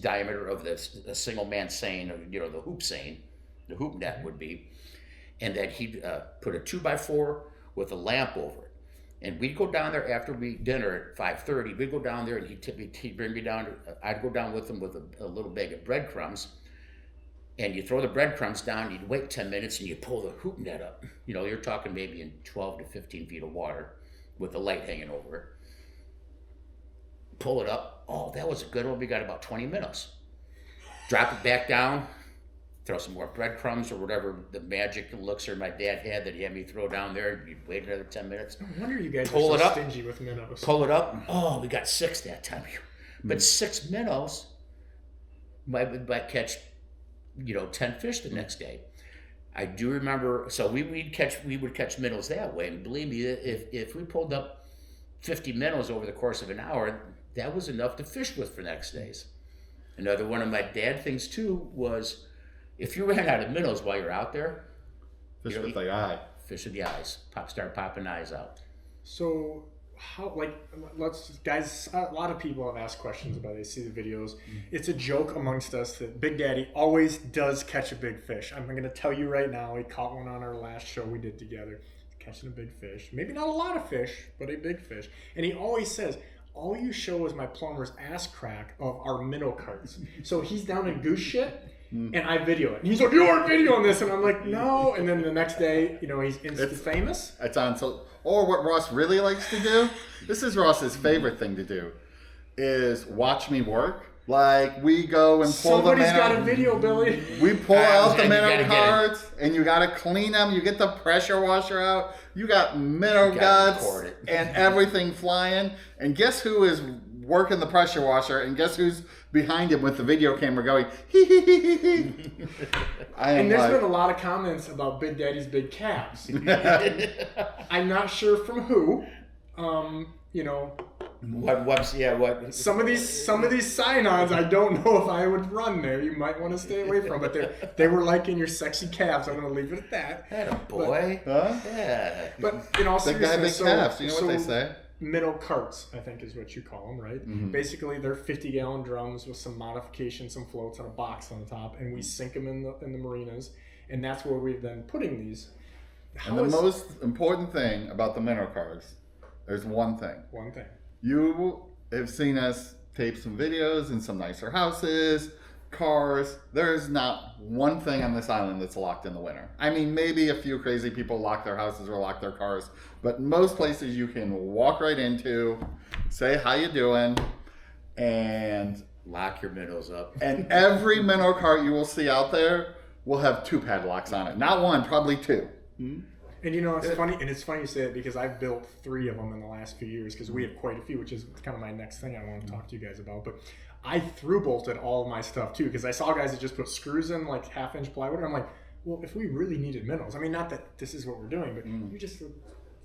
diameter of the single man seine, or, you know, the hoop seine, the hoop net would be, and that he'd put a 2x4 with a lamp over it, and we'd go down there after dinner at 5:30. We'd go down there, and he'd bring me down. I'd go down with him with a little bag of breadcrumbs, and you throw the breadcrumbs down. You'd wait 10 minutes, and you pull the hoop net up. You know, you're talking maybe in 12 to 15 feet of water with the light hanging over it. Pull it up. Oh, that was a good one. We got about 20 minnows. Drop it back down, throw some more breadcrumbs or whatever the magic elixir my dad had that he had me throw down there. You'd wait another 10 minutes. No wonder you guys are so stingy with minnows. Pull it up. Oh, we got 6 that time. But 6 minnows might catch, you know, 10 fish the next day. I do remember, so we would catch minnows that way. And believe me, if we pulled up 50 minnows over the course of an hour, that was enough to fish with for next days. Another one of my dad things too was, if you ran out of minnows while you're out there, fish with the eye. Fish with the eyes. Start popping eyes out. So how, guys, a lot of people have asked questions about it. They see the videos. It's a joke amongst us that Big Daddy always does catch a big fish. I'm going to tell you right now, he caught one on our last show we did together. Catching a big fish. Maybe not a lot of fish, but a big fish. And he always says, all you show is my plumber's ass crack of our minnow carts. So he's down in goose shit, and I video it. And he's like, you aren't videoing this. And I'm like, no. And then the next day, you know, he's instant famous. It's on. Or what Ross really likes to do, this is Ross's favorite thing to do, is watch me work. Like, we go and pull Somebody's the minnow. got a video, Billy. We pull out the and you minnow gotta cards, and you gotta clean them. You get the pressure washer out. You got minnow You gotta guts record it. and everything flying. And guess who is working the pressure washer? And guess who's behind him with the video camera going, hee hee hee hee hee. And there's been a lot of comments about Big Daddy's big calves. I'm not sure from who. You know, What? some of these sign-ons, I don't know if I would run there. You might want to stay away from. But they were liking your sexy calves. I'm going to leave it at that. That a boy. Huh? Yeah. But in all Big guy, big seriousness, calves. You know what they say? Minnow carts, I think is what you call them, right? Mm-hmm. Basically, they're 50-gallon drums with some modifications, some floats on a box on the top, and we sink them in the marinas, and that's where we've been putting these. And the most important thing about the minnow cards, there's one thing. One thing. You have seen us tape some videos in some nicer houses, cars. There's not one thing on this island that's locked in the winter. I mean, maybe a few crazy people lock their houses or lock their cars, but most places you can walk right into, say how you doing, and Lock your minnows up. and every minnow cart you will see out there will have 2 padlocks on it. Not one, probably 2. And you know, it's funny, and it's funny you say it because I've built 3 of them in the last few years because we have quite a few, which is kind of my next thing I want to talk to you guys about. But I through bolted all of my stuff too because I saw guys that just put screws in like 1/2-inch plywood. And I'm like, well, if we really needed minnows, I mean, not that this is what we're doing, but you just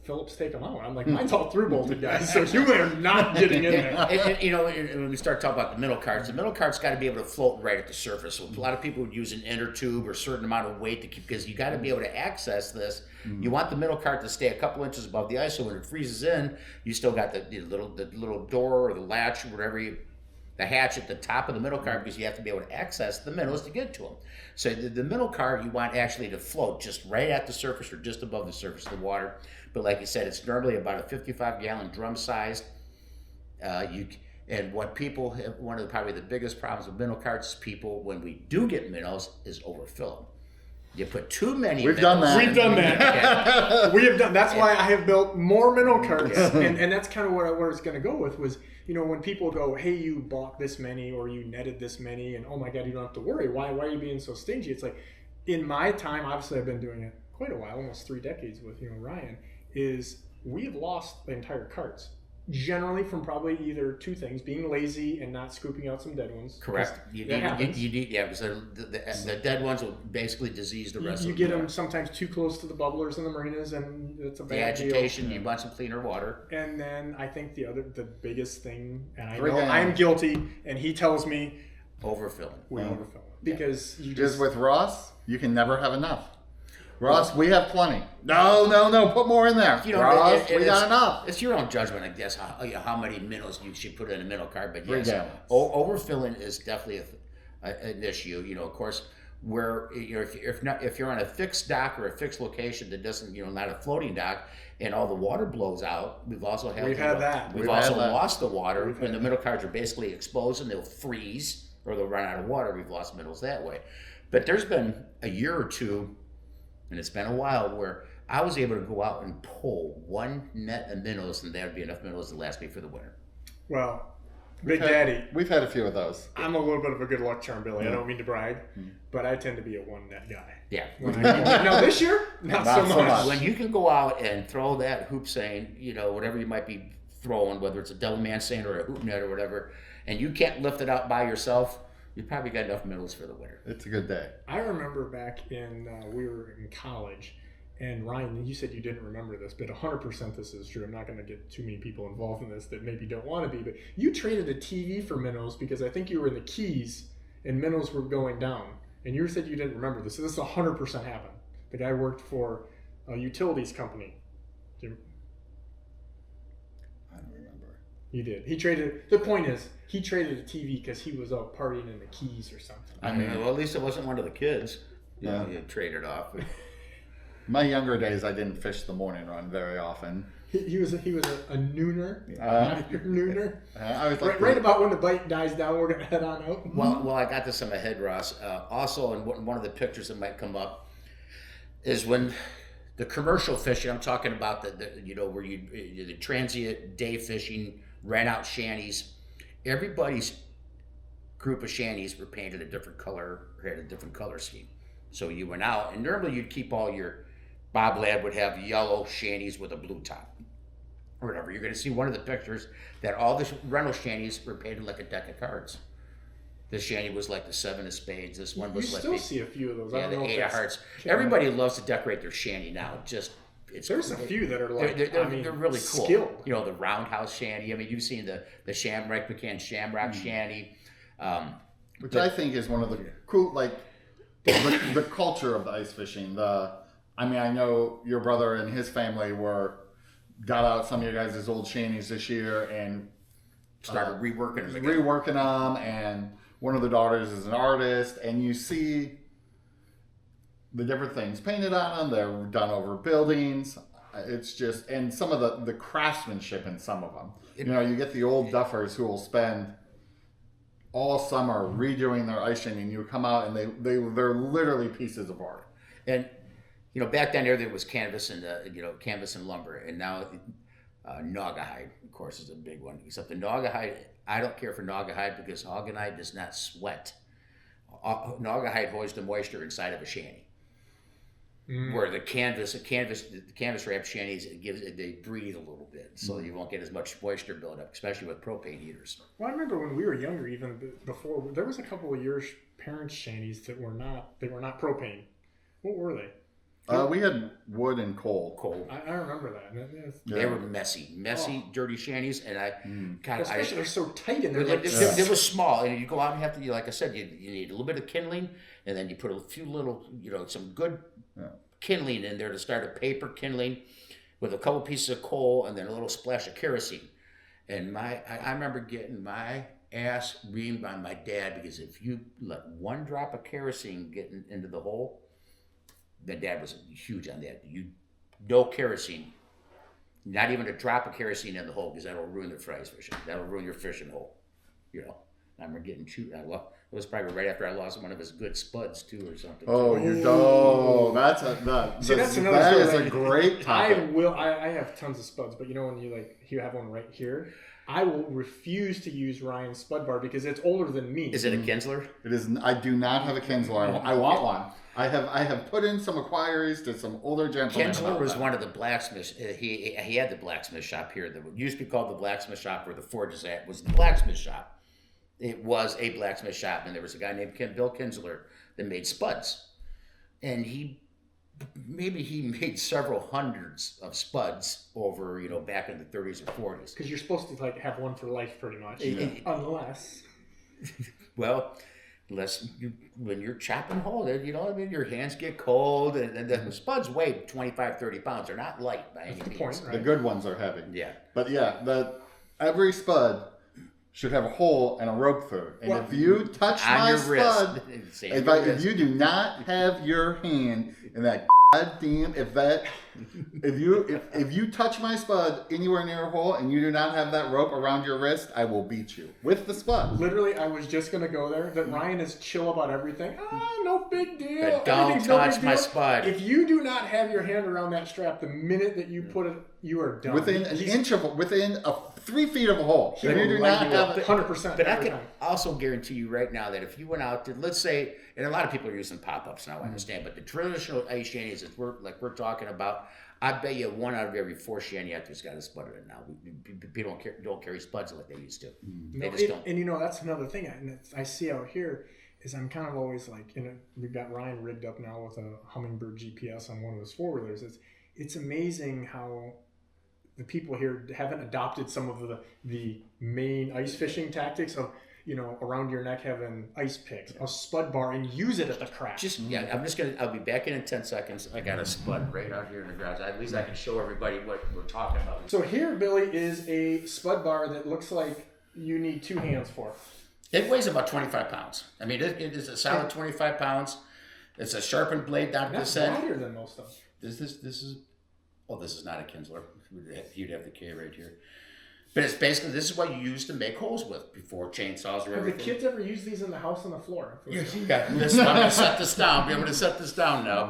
Phillips take them out. I'm like, mine's all through bolted, guys, so you are not getting in there. And, you know, when we start talking about the minnow carts, the minnow cart's got to be able to float right at the surface. So a lot of people would use an inner tube or a certain amount of weight to keep, because you got to be able to access this. You want the minnow cart to stay a couple inches above the ice, so when it freezes in, you still got the little door or the latch or whatever the hatch at the top of the minnow cart, because you have to be able to access the minnows to get to them. So the minnow cart you want actually to float just right at the surface or just above the surface of the water. But like you said, it's normally about a 55-gallon drum size. And what people have, one of probably the biggest problems with minnow carts is people, when we do get minnows, is overfill them. You put too many. We've done that. We've done that. We have done. That's why I have built more minnow carts, and that's kind of where I was going to go with was, you know, when people go, hey, you bought this many or you netted this many, and oh my God, you don't have to worry. Why are you being so stingy? It's like, in my time, obviously I've been doing it quite a while, almost 3 decades with Ryan. Is we have lost the entire carts. Generally from probably either 2 things, being lazy and not scooping out some dead ones. Correct. You need, because the dead ones will basically disease the rest of them. You get them sometimes too close to the bubblers and the marinas, and it's a bad the agitation, deal. you want some cleaner water. And then I think the biggest thing, and I know Again. I'm guilty, and he tells me Overfilling. we overfill it. Because you Just just... with Ross, you can never have enough. Ross, we have plenty. No, put more in there. You know, Ross, we got enough. It's your own judgment, I guess, how many minnows you should put in a minnow cart. But yes, 3 gallons. Overfilling is definitely an issue. You know, of course, where if you're on a fixed dock or a fixed location that doesn't, not a floating dock, and all the water blows out, we've also had that. We've also lost the water when the minnow carts are basically exposed and they'll freeze or they'll run out of water. We've lost minnows that way. But there's been a year or two. And it's been a while where I was able to go out and pull 1 net of minnows, and there would be enough minnows to last me for the winter. Well, Big Daddy, We've had a few of those. I'm a little bit of a good luck charm, Billy. I don't mean to brag, but I tend to be a 1 net guy. Yeah. Now this year, not so much. When you can go out and throw that hoop seine, whatever you might be throwing, whether it's a devil man seine or a hoop net or whatever, and you can't lift it out by yourself, you probably got enough minnows for the winter. It's a good day. I remember back in, we were in college, and Ryan, you said you didn't remember this, but 100% this is true. I'm not going to get too many people involved in this that maybe don't want to be, but you traded a TV for minnows because I think you were in the Keys and minnows were going down. And you said you didn't remember this. So this 100% happened. The guy worked for a utilities company. I don't remember. You did. The point is, he traded a TV because he was out partying in the Keys or something. I mean, well, at least it wasn't one of the kids. Yeah. You traded off. My younger days, I didn't fish the morning run very often. He was a nooner. Nooner. I was like Right about when the bite dies down, we're gonna head on out. Well, I got this in my head, Ross. Also, in one of the pictures that might come up is when the commercial fishing. I'm talking about where the transient day fishing, rent out shanties. Everybody's group of shanties were painted a different color or had a different color scheme. So you went out, and normally you'd keep all your, Bob Ladd would have yellow shanties with a blue top or whatever. You're going to see one of the pictures that all the rental shanties were painted like a deck of cards. This shanty was like the 7 of spades. This one was you like still see a few of those. the 8 of hearts. Everybody loves to decorate their shanty now. There's a few that are like they're really cool. Skilled. You know, the roundhouse shanty. I mean, you've seen the Shamrock McCann Shamrock shanty, which I think is one of the cool, like the culture of the ice fishing. I know your brother and his family got out some of your guys' old shanties this year and started reworking them, and one of the daughters is an artist, and you see the different things painted on them. They're done over buildings. It's just, and some of the craftsmanship in some of them. You get the old duffers who will spend all summer redoing their ice shanty, and you come out and they're literally pieces of art. And back then everything was canvas and canvas and lumber, and now naugahyde, of course, is a big one. Except the naugahyde, I don't care for naugahyde because naugahyde does not sweat. Naugahyde holds the moisture inside of a shanty. Where the canvas wrap shanties, they breathe a little bit, so you won't get as much moisture buildup, especially with propane heaters. Well, I remember when we were younger, even before, there was a couple of years parents' shanties that were not propane. What were they? We had wood and coal. I remember that. They were messy, dirty shanties, and especially they're so tight in there. It was small, and you go out and have to, like I said, you need a little bit of kindling, and then you put a few little, some good kindling in there to start a paper kindling with a couple pieces of coal and then a little splash of kerosene. And I remember getting my ass reamed by my dad because if you let one drop of kerosene get into the hole, the dad was huge on that. No kerosene, not even a drop of kerosene in the hole because that'll ruin the fries fishing. That'll ruin your fishing hole. I remember getting chewed. It was probably right after I lost one of his good spuds too, or something. That is a great topic. I have tons of spuds, but when you have one right here, I will refuse to use Ryan's spud bar because it's older than me. Is it a Kinsler? It is. I do not have a Kinsler. I want one. I have put in some inquiries to some older gentlemen. Kinsler was one of the blacksmiths. He had the blacksmith shop here that used to be called the blacksmith shop where the forge is at. Was the blacksmith shop. It was a blacksmith shop, and there was a guy named Bill Kinsler that made spuds, and he made several hundreds of spuds over back in the 30s or 40s. Because you're supposed to have one for life, pretty much, unless. Well, when you're chopping hole, your hands get cold, and the spuds weigh 25, 30 pounds. They're not light by any means. Point, right? The good ones are heavy. Yeah, but every spud should have a hole and a rope through it. And if you touch my spud, if you do not have your hand in that goddamn, if you touch my spud anywhere near a hole and you do not have that rope around your wrist, I will beat you with the spud. Literally, I was just gonna go there. That Ryan is chill about everything. No big deal. But don't touch my spud. If you do not have your hand around that strap, the minute that you put it, you are done. Within 3 feet of a hole. You do not have it 100%. But I can also guarantee you right now that if you went out to, let's say, and a lot of people are using pop-ups now, I understand, but the traditional ice shanties that we're talking about, I bet you 1 out of every 4 shanty out there's got a spud in it now. People don't carry spuds like they used to. They just don't. And that's another thing I see out here is I'm kind of always like, we've got Ryan rigged up now with a Humminbird GPS on one of his 4-wheelers. It's amazing how the people here haven't adopted some of the main ice fishing tactics of, around your neck having ice picks, a spud bar, and use it at the crack. I'll be back in 10 seconds. I got a spud right out here in the garage. At least I can show everybody what we're talking about. So here, Billy, is a spud bar that looks like you need 2 hands for. It weighs about 25 pounds. I mean, it is a solid 25 pounds. It's a sharpened blade down to this end. That's wider than most of them. This is not a Kinsler. You'd have the K right here. But it's basically, this is what you use to make holes with before chainsaws or everything. Have the kids ever used these in the house on the floor? Yeah, I'm going to set this down. I'm going to set this down now.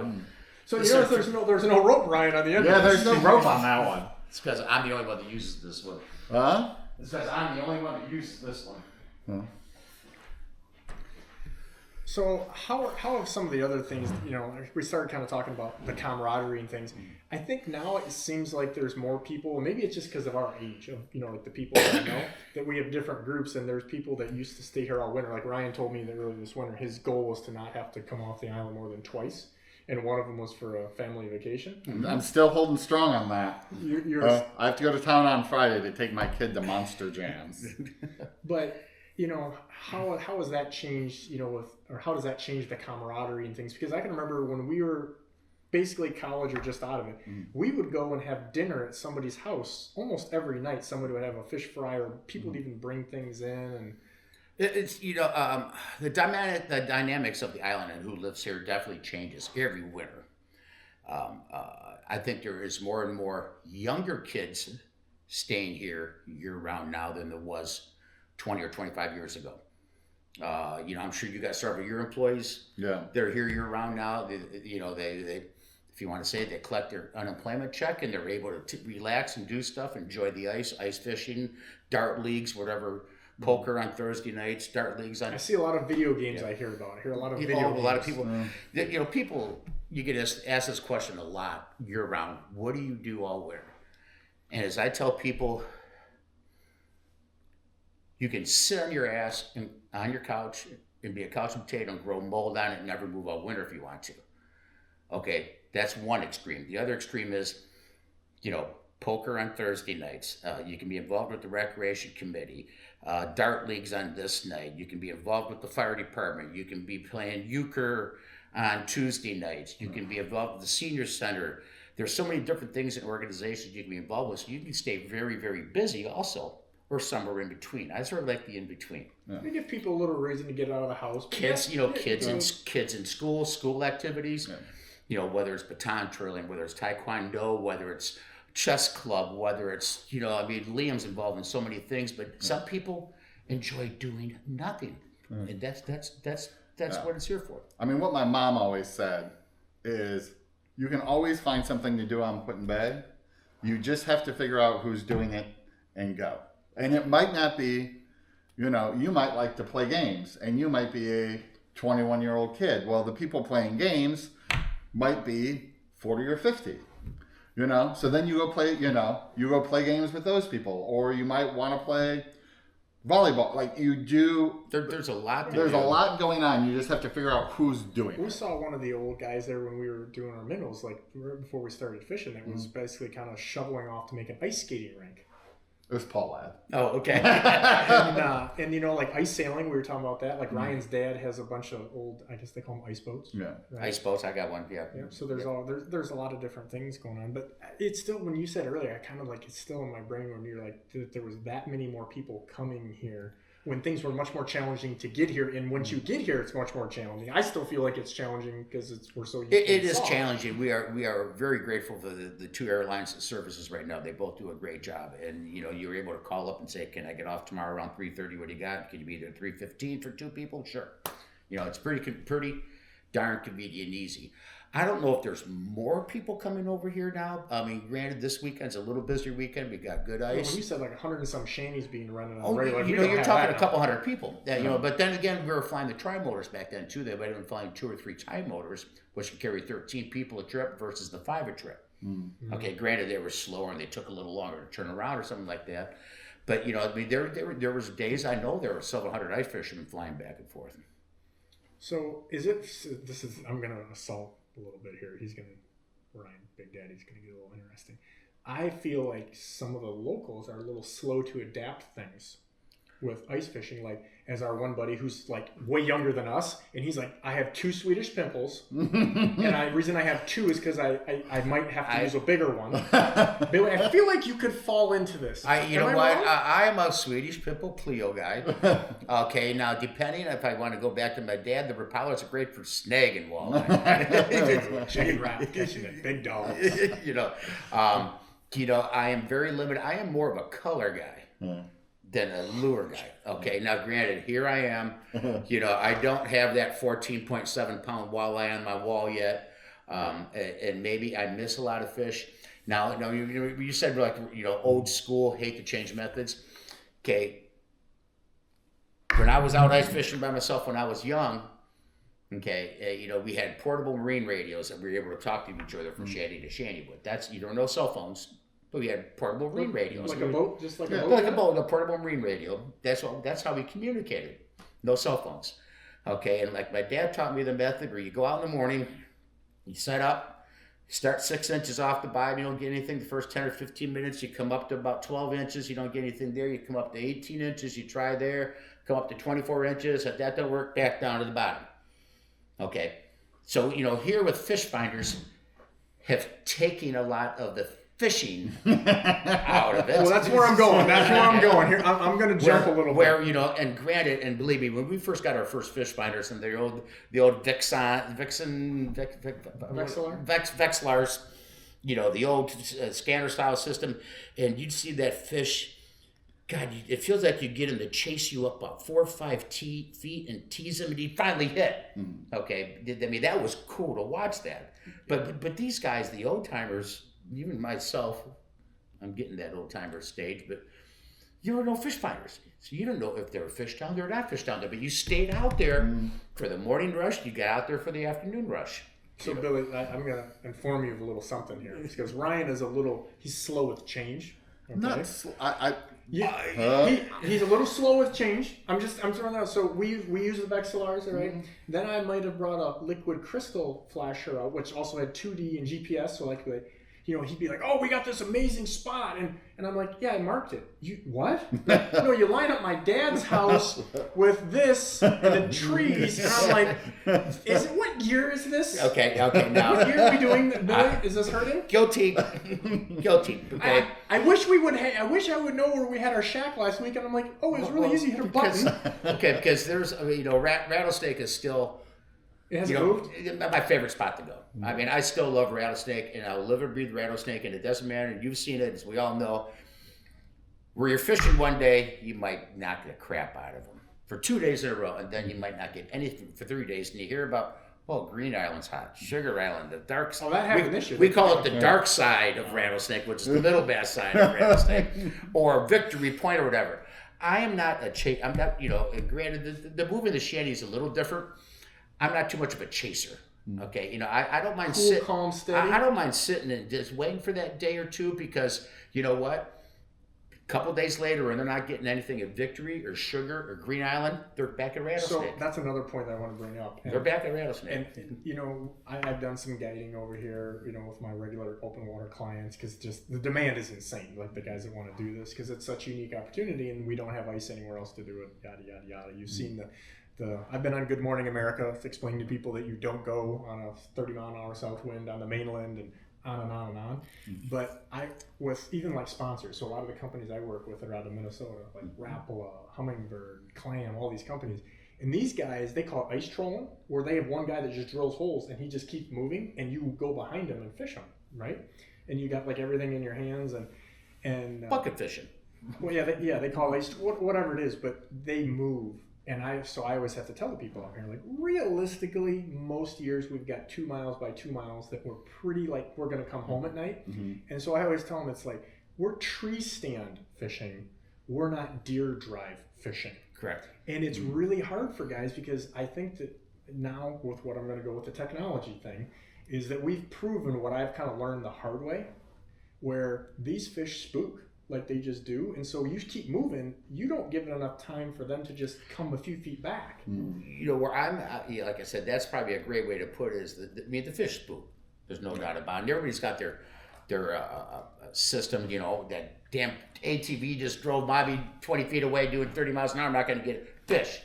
But so there's no rope, Ryan, on the end. Yeah, there's no rope on that one. It's because I'm the only one that uses this one. Huh? It's because I'm the only one that uses this one. So how have some of the other things, we started kind of talking about the camaraderie and things. I think now it seems like there's more people, and maybe it's just because of our age, of like the people that I know, that we have different groups, and there's people that used to stay here all winter. Like Ryan told me that earlier this winter, his goal was to not have to come off the island more than twice, and one of them was for a family vacation. I'm still holding strong on that. You're I have to go to town on Friday to take my kid to Monster Jams. But how has that changed? How does that change the camaraderie and things? Because I can remember when we were basically college or just out of it, we would go and have dinner at somebody's house almost every night. Somebody would have a fish fry, or people would even bring things in. And it's the dynamics of the island and who lives here definitely changes every winter. I think there is more and more younger kids staying here year round now than there was 20 or 25 years ago. I'm sure you got several of your employees. Yeah, they're here year round now. They if you want to say it, they collect their unemployment check and they're able to relax and do stuff, enjoy the ice fishing, dart leagues, whatever, poker on Thursday nights, dart leagues on. I see a lot of video games. I hear about. I hear a lot of video games. A lot of people. People. You get asked this question a lot year round. What do you do all winter? And as I tell people, you can sit on your ass and on your couch and be a couch potato and grow mold on it and never move all winter if you want to. Okay, that's one extreme. The other extreme is, poker on Thursday nights. You can be involved with the recreation committee, dart leagues on this night. You can be involved with the fire department. You can be playing euchre on Tuesday nights. You can be involved with the senior center. There's so many different things and organizations you can be involved with, so you can stay very, very busy also. Or somewhere in between. I sort of like the in between. Yeah. We give people a little reason to get out of the house. Kids, kids in school activities. Yeah. Whether it's baton twirling, whether it's taekwondo, whether it's chess club, whether it's Liam's involved in so many things, but some people enjoy doing nothing, and that's what it's here for. I mean, what my mom always said is, you can always find something to do on put in bed. You just have to figure out who's doing it and go. And it might not be, you might like to play games, and you might be a 21-year-old kid. Well, the people playing games might be 40 or 50, So then you go play games with those people, or you might want to play volleyball. Like you do. There's a lot. There's a lot going on. You just have to figure out who's doing it. We saw one of the old guys there when we were doing our minnows, like right before we started fishing. That was basically kind of shoveling off to make an ice skating rink. It was Paul Ladd. Oh, okay. and like ice sailing, we were talking about that. Like Ryan's dad has a bunch of old, I guess they call them ice boats. Yeah, right? Ice boats. I got one. Yeah. So there's a lot of different things going on, but it's still, when you said earlier, I kind of it's still in my brain when you're like, there was that many more people coming here when things were much more challenging to get here, and once you get here, it's much more challenging. I still feel like it's challenging because we're so used to it is challenging. We are very grateful for the two airlines that services right now. They both do a great job, and you were able to call up and say, "Can I get off tomorrow around 3:30? What do you got? Can you be there at 3:15 for two people?" Sure. It's pretty darn convenient and easy. I don't know if there's more people coming over here now. I mean, granted, this weekend's a little busier weekend. We got good ice. Well, you said 100 and some shanties being rented on the regular. You're talking a couple hundred people. But then again, we were flying the tri-motors back then too. They might have been flying 2 or 3 tri-motors, which could carry 13 people a trip versus the 5 a trip. Mm-hmm. Okay, granted, they were slower and they took a little longer to turn around or something like that. But there was days I know there were several hundred ice fishermen flying back and forth. So I'm gonna assault a little bit here. Ryan, Big Daddy's going to get a little interesting. I feel like some of the locals are a little slow to adapt things with ice fishing. Like, as our one buddy who's way younger than us, and he's like, I have 2 Swedish pimples, and the reason I have 2 is because I might have to use a bigger one. But I feel like you could fall into this. I am a Swedish pimple Clio guy. Okay, now depending if I want to go back to my dad, the Rapalas are great for snagging walleye. Chicken wrap, catching that big dog. I am very limited. I am more of a color guy. Than a lure guy. Okay, now granted, here I am. I don't have that 14.7 pound walleye on my wall yet, and maybe I miss a lot of fish. Now, you said old school, hate to change methods. Okay, when I was out ice fishing by myself when I was young, Okay, we had portable marine radios that we were able to talk to each other from shanty to shanty with. That's you don't know cell phones, but we had portable marine radios. Like a boat, just like a boat. Like a boat, a portable marine radio. That's how we communicated. No cell phones. Okay, and like my dad taught me the method where you go out in the morning, you set up, start 6 inches off the bottom, you don't get anything the first 10 or 15 minutes, you come up to about 12 inches, you don't get anything there, you come up to 18 inches, you try there, come up to 24 inches, if that don't work, back down to the bottom. Okay, so here with fish finders have taken a lot of the fishing out of it. Well, that's where I'm going. Here, I'm going to jump a little bit. And granted, and believe me, when we first got our first fish finders and the old Vexilars, the old scanner style system, and you'd see that fish. God, it feels like you get him to chase you up about 4 or 5 feet and tease him, and he finally hit. Okay, I mean that was cool to watch that. But these guys, the old timers, even myself, I'm getting that old timer stage, but you were no fish finders, so you don't know if there were fish down there or not fish down there. But you stayed out there for the morning rush. You got out there for the afternoon rush. So Billy, I'm going to inform you of a little something here because Ryan is he's slow with change. Okay? He's a little slow with change. I'm throwing that out. So we use the Vexilars, right? Then I might have brought a liquid crystal flasher out, which also had 2D and GPS. So he'd be like, "Oh, we got this amazing spot," and I'm like, "Yeah, I marked it." You what? No, you line up my dad's house with this and the trees, and I'm like, what year is this? Okay, now. What year are we doing? Billy, is this hurting? Guilty. Okay. I wish we would. I wish I would know where we had our shack last week, and I'm like, "Oh, it was really easy. Hit a button." Because there's, rattlesnake is still. It hasn't moved? My favorite spot to go. I mean, I still love rattlesnake, and I'll live and breathe rattlesnake, and it doesn't matter. And you've seen it, as we all know. Where you're fishing one day, you might knock the crap out of them for 2 days in a row, and then you might not get anything for 3 days. And you hear about, Green Island's hot, Sugar Island, the dark side. Oh, that happened this year. We call it the dark side of rattlesnake, which is the middle bass side of rattlesnake, or Victory Point, or whatever. I am not I'm not, granted, the movie of the shanty is a little different. I'm not too much of a chaser. Okay, I don't mind sitting. Calm, steady. I don't mind sitting and just waiting for that day or two because you know what? A couple days later, and they're not getting anything at Victory or Sugar or Green Island, they're back at Rattlesnake. So that's another point that I want to bring up. They're back at Rattlesnake. And I've done some guiding over here, with my regular open water clients because just the demand is insane. Like the guys that want to do this because it's such a unique opportunity, and we don't have ice anywhere else to do it. Yada yada yada. You've seen I've been on Good Morning America explaining to people that you don't go on a 30-mile-an-hour south wind on the mainland and on and on and on. But with even like sponsors, so a lot of the companies I work with are out of Minnesota, like Rapala, Hummingbird, Clam, all these companies. And these guys, they call it ice trolling, where they have one guy that just drills holes and he just keeps moving and you go behind him and fish him, right? And you got like everything in your hands and bucket fishing. Well, they call it ice, whatever it is, but they move. And I always have to tell the people out here, like, realistically, most years we've got 2 miles by 2 miles that we're pretty, like, we're going to come home at night. And so I always tell them it's like, we're tree stand fishing. We're not deer drive fishing. Correct. And it's really hard for guys because I think that now with what I'm going to go with the technology thing is that we've proven what I've kind of learned the hard way, where these fish spook. Like they just do, and so you keep moving. You don't give it enough time for them to just come a few feet back. Where I'm, like I said, that's probably a great way to put it. Is the fish spook. There's no doubt about it. Everybody's got their system. That damn ATV just drove by me 20 feet away doing 30 miles an hour. I'm not going to get fish,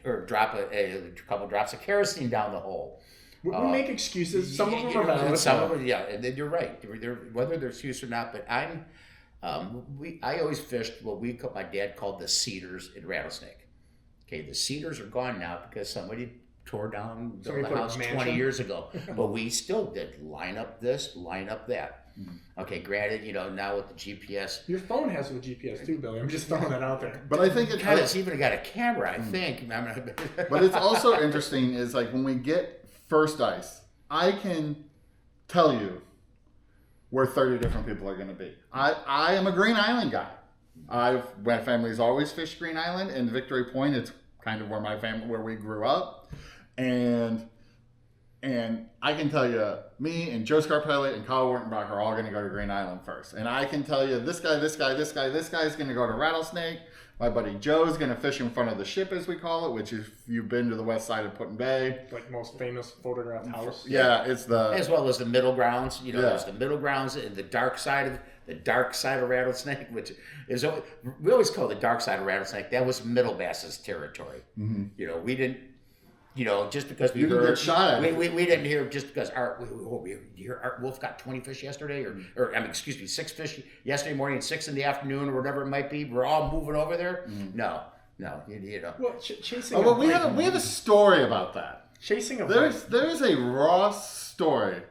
or drop a couple drops of kerosene down the hole. We make excuses. Some of them are valid. Some of them, yeah, and you're right. Whether they're excuse or not, but I always fished what my dad called the cedars in Rattlesnake. Okay, the cedars are gone now because somebody tore down the house 20 years ago. But we still did line up this, line up that. Okay, granted, now with the GPS. Your phone has a GPS too, Billy. I'm just throwing that out there. But I think it's even got a camera, I think. But it's also interesting is like when we get first ice, I can tell you where 30 different people are going to be. I am a Green Island guy. My family's always fished Green Island, and Victory Point, it's kind of where we grew up. And I can tell you, me and Joe Scarpelli and Kyle Wertenbach are all going to go to Green Island first. And I can tell you, this guy is going to go to Rattlesnake. My buddy Joe's going to fish in front of the ship, as we call it, which is, if you've been to the west side of Put in Bay. Like most famous photographed house. Yeah, it's the... As well as the middle grounds. You know, Yeah. there's the middle grounds and the dark side of Rattlesnake, which is, we always call the dark side of Rattlesnake. That was Middle Bass's territory. Mm-hmm. You know, we didn't, you know, just because we You didn't heard, get shot at. we didn't hear just because Art Wolf got 20 fish yesterday, or 6 fish yesterday morning and 6 in the afternoon, or whatever it might be. We're all moving over there. Mm-hmm. No, you know. Well, chasing. Oh, well, we have a story about that. Chasing a There's a Ross story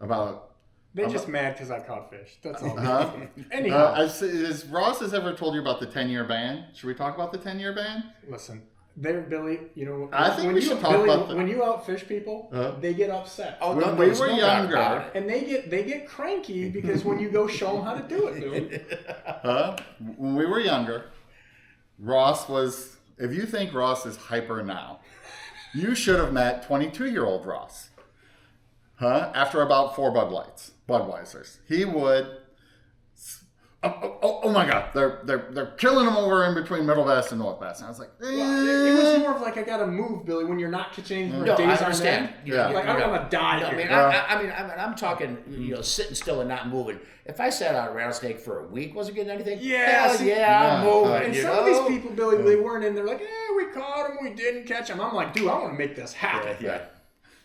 about... They're just mad because I caught fish. That's all. Huh? Anyhow, Has Ross has ever told you about the 10-year ban? Should we talk about the 10-year ban? listen. There, Billy, you know, I think when we you, should talk Billy, about when you outfish people, they get upset. Oh, When no, we there's were no doubt younger- about it. And they get cranky because when you go show them how to do it, dude. When we were younger, Ross was... If you think Ross is hyper now, you should have met 22-year-old Ross. After about 4 Budweisers. He would... Oh my God! They're killing him over in between Middle Bass and North Bass. And I was like, Well, it was more of like I gotta move, Billy. When you're not catching anything, No, I days understand. on end. Yeah. Like I don't want to die. I here. mean, I'm talking, you know, sitting still and not moving. If I sat out a rattlesnake for a week, wasn't getting anything. Yeah, hell see- yeah, I'm moving. And you some know? of these people, Billy, they weren't in there like, we caught him, we didn't catch him. I'm like, dude, I want to make this happen. Yeah.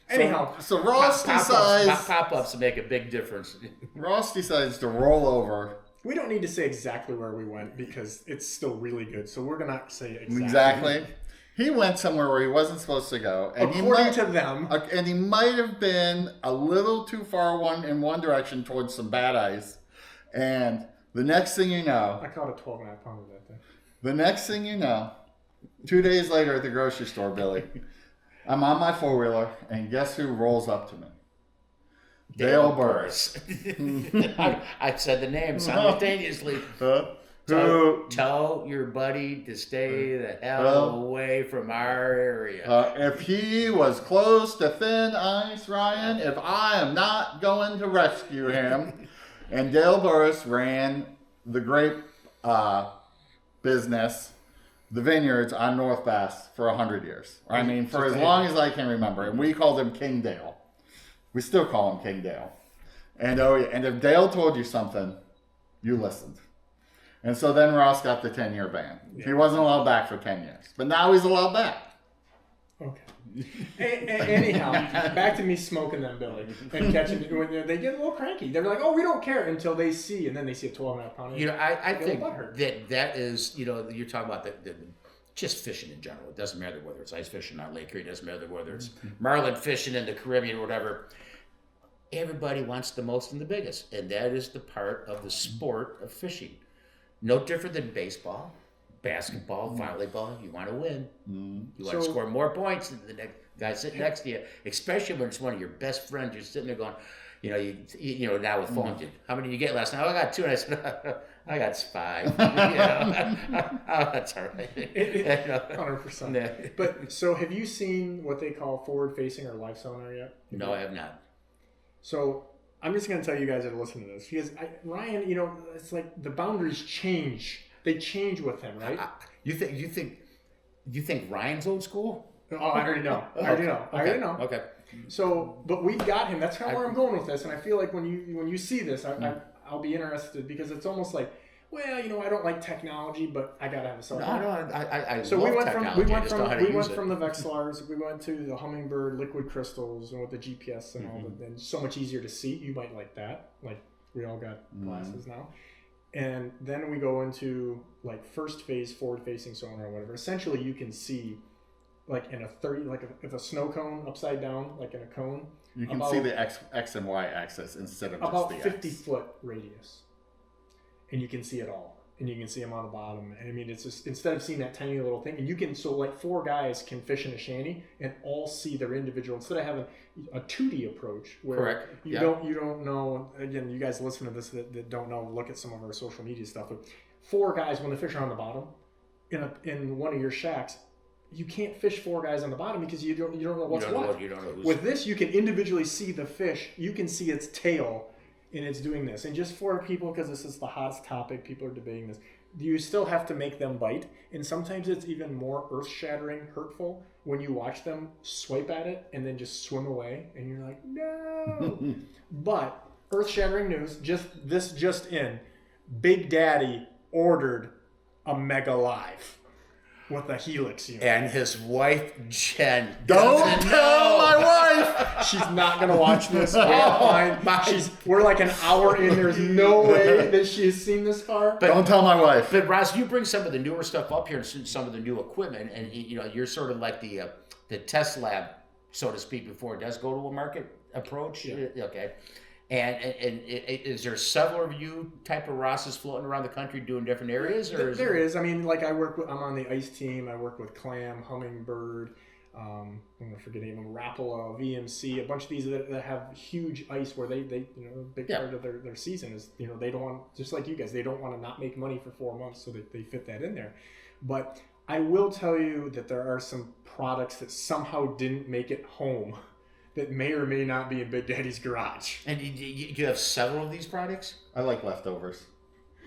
Anyhow, so Ross decides... Pop-ups make a big difference. Ross decides to roll over. we don't need to say exactly where we went because it's still really good. So we're gonna say exactly. Exactly. He went somewhere where he wasn't supposed to go, and According to them. and he might have been a little too far in one direction towards some bad ice. And the next thing you know, I caught a 12.5 pounder that day. the next thing you know, 2 days later at the grocery store, Billy, I'm on my 4-wheeler, and guess who rolls up to me? Dale Burris. I said the name simultaneously. Tell your buddy to stay the hell away from our area. If he was close to thin ice, Ryan, if I am not going to rescue him. And Dale Burris ran the grape business, the vineyards on North Bass for 100 years. I mean, for as long as I can remember. And we called him King Dale. We still call him King Dale. And and if Dale told you something, you listened. And so then Ross got the 10-year ban. Yeah. He wasn't allowed back for 10 years. But now he's allowed back. Okay. Anyhow, back to me smoking them, Billy, and catching. When they get a little cranky, they're like, "Oh, we don't care," until they see, and then they see a 12.5 pounder. You know, I think that is, you know, you're talking about the just fishing in general. It doesn't matter whether it's ice fishing on Lake Erie. It doesn't matter whether it's marlin fishing in the Caribbean or whatever. Everybody wants the most and the biggest, and that is the part of the sport of fishing. No different than baseball, basketball, volleyball. You want to win. You want to score more points than the next guy sitting next to you, especially when it's one of your best friends. You're sitting there going, you know, now with phones, how many did you get last night? Oh, I got 2. And I said, I got 5. You know? Oh, that's all right. 100%. Yeah. But so, have you seen what they call forward-facing or live sonar yet? No, I have not. So I'm just going to tell you guys that are listening to this because Ryan, you know, it's like the boundaries change. They change with him, right? You think Ryan's old school? Oh, I already know. I already know. Okay. So, but we've got him. That's kind of where I'm going with this. And I feel like when you see this, I'll be interested because it's almost like, well, you know, I don't like technology, but I gotta have a cell phone. No, I so love we technology. went from the Vexilars, we went to the Humminbird liquid crystals, and with the GPS and all that, and so much easier to see. You might like that. Like we all got glasses now. And then we go into like first phase forward-facing sonar or whatever. Essentially, you can see like in a 30, if a snow cone upside down, like in a cone. You can see the X and Y axis instead of just about the 50-foot radius. And you can see it all. And you can see them on the bottom. And I mean, it's just, instead of seeing that tiny little thing, and you can, so like 4 guys can fish in a shanty and all see their individual, instead of having a 2D approach where you don't know, again, you guys listen to this that don't know, look at some of our social media stuff. But 4 guys, when the fish are on the bottom, in one of your shacks, you can't fish 4 guys on the bottom because you don't know what's what. You don't know who's... With this, you can individually see the fish. You can see its tail, and it's doing this. And just for people, because this is the hottest topic, people are debating this. You still have to make them bite, and sometimes it's even more earth-shattering, hurtful when you watch them swipe at it and then just swim away, and you're like, no. But earth-shattering news, just in, Big Daddy ordered a Mega Live with a Helix unit. And his wife, Jen, Don't tell my wife! She's not going to watch this. We're like an hour in. There's no way that she's seen this far. But don't tell my wife. But Ross, you bring some of the newer stuff up here and some of the new equipment, and you're sort of like the test lab, so to speak, before it does go to a market approach. Yeah. Okay. And is there several of you type of Rosses floating around the country doing different areas? Or there is. I mean, like I'm on the ice team. I work with Clam, Hummingbird, I'm going to forget even Rapala, VMC, a bunch of these that have huge ice where they a big part of their season is, they don't want, just like you guys, they don't want to not make money for 4 months, so they fit that in there. But I will tell you that there are some products that somehow didn't make it home that may or may not be in Big Daddy's garage. And do you have several of these products? I like leftovers.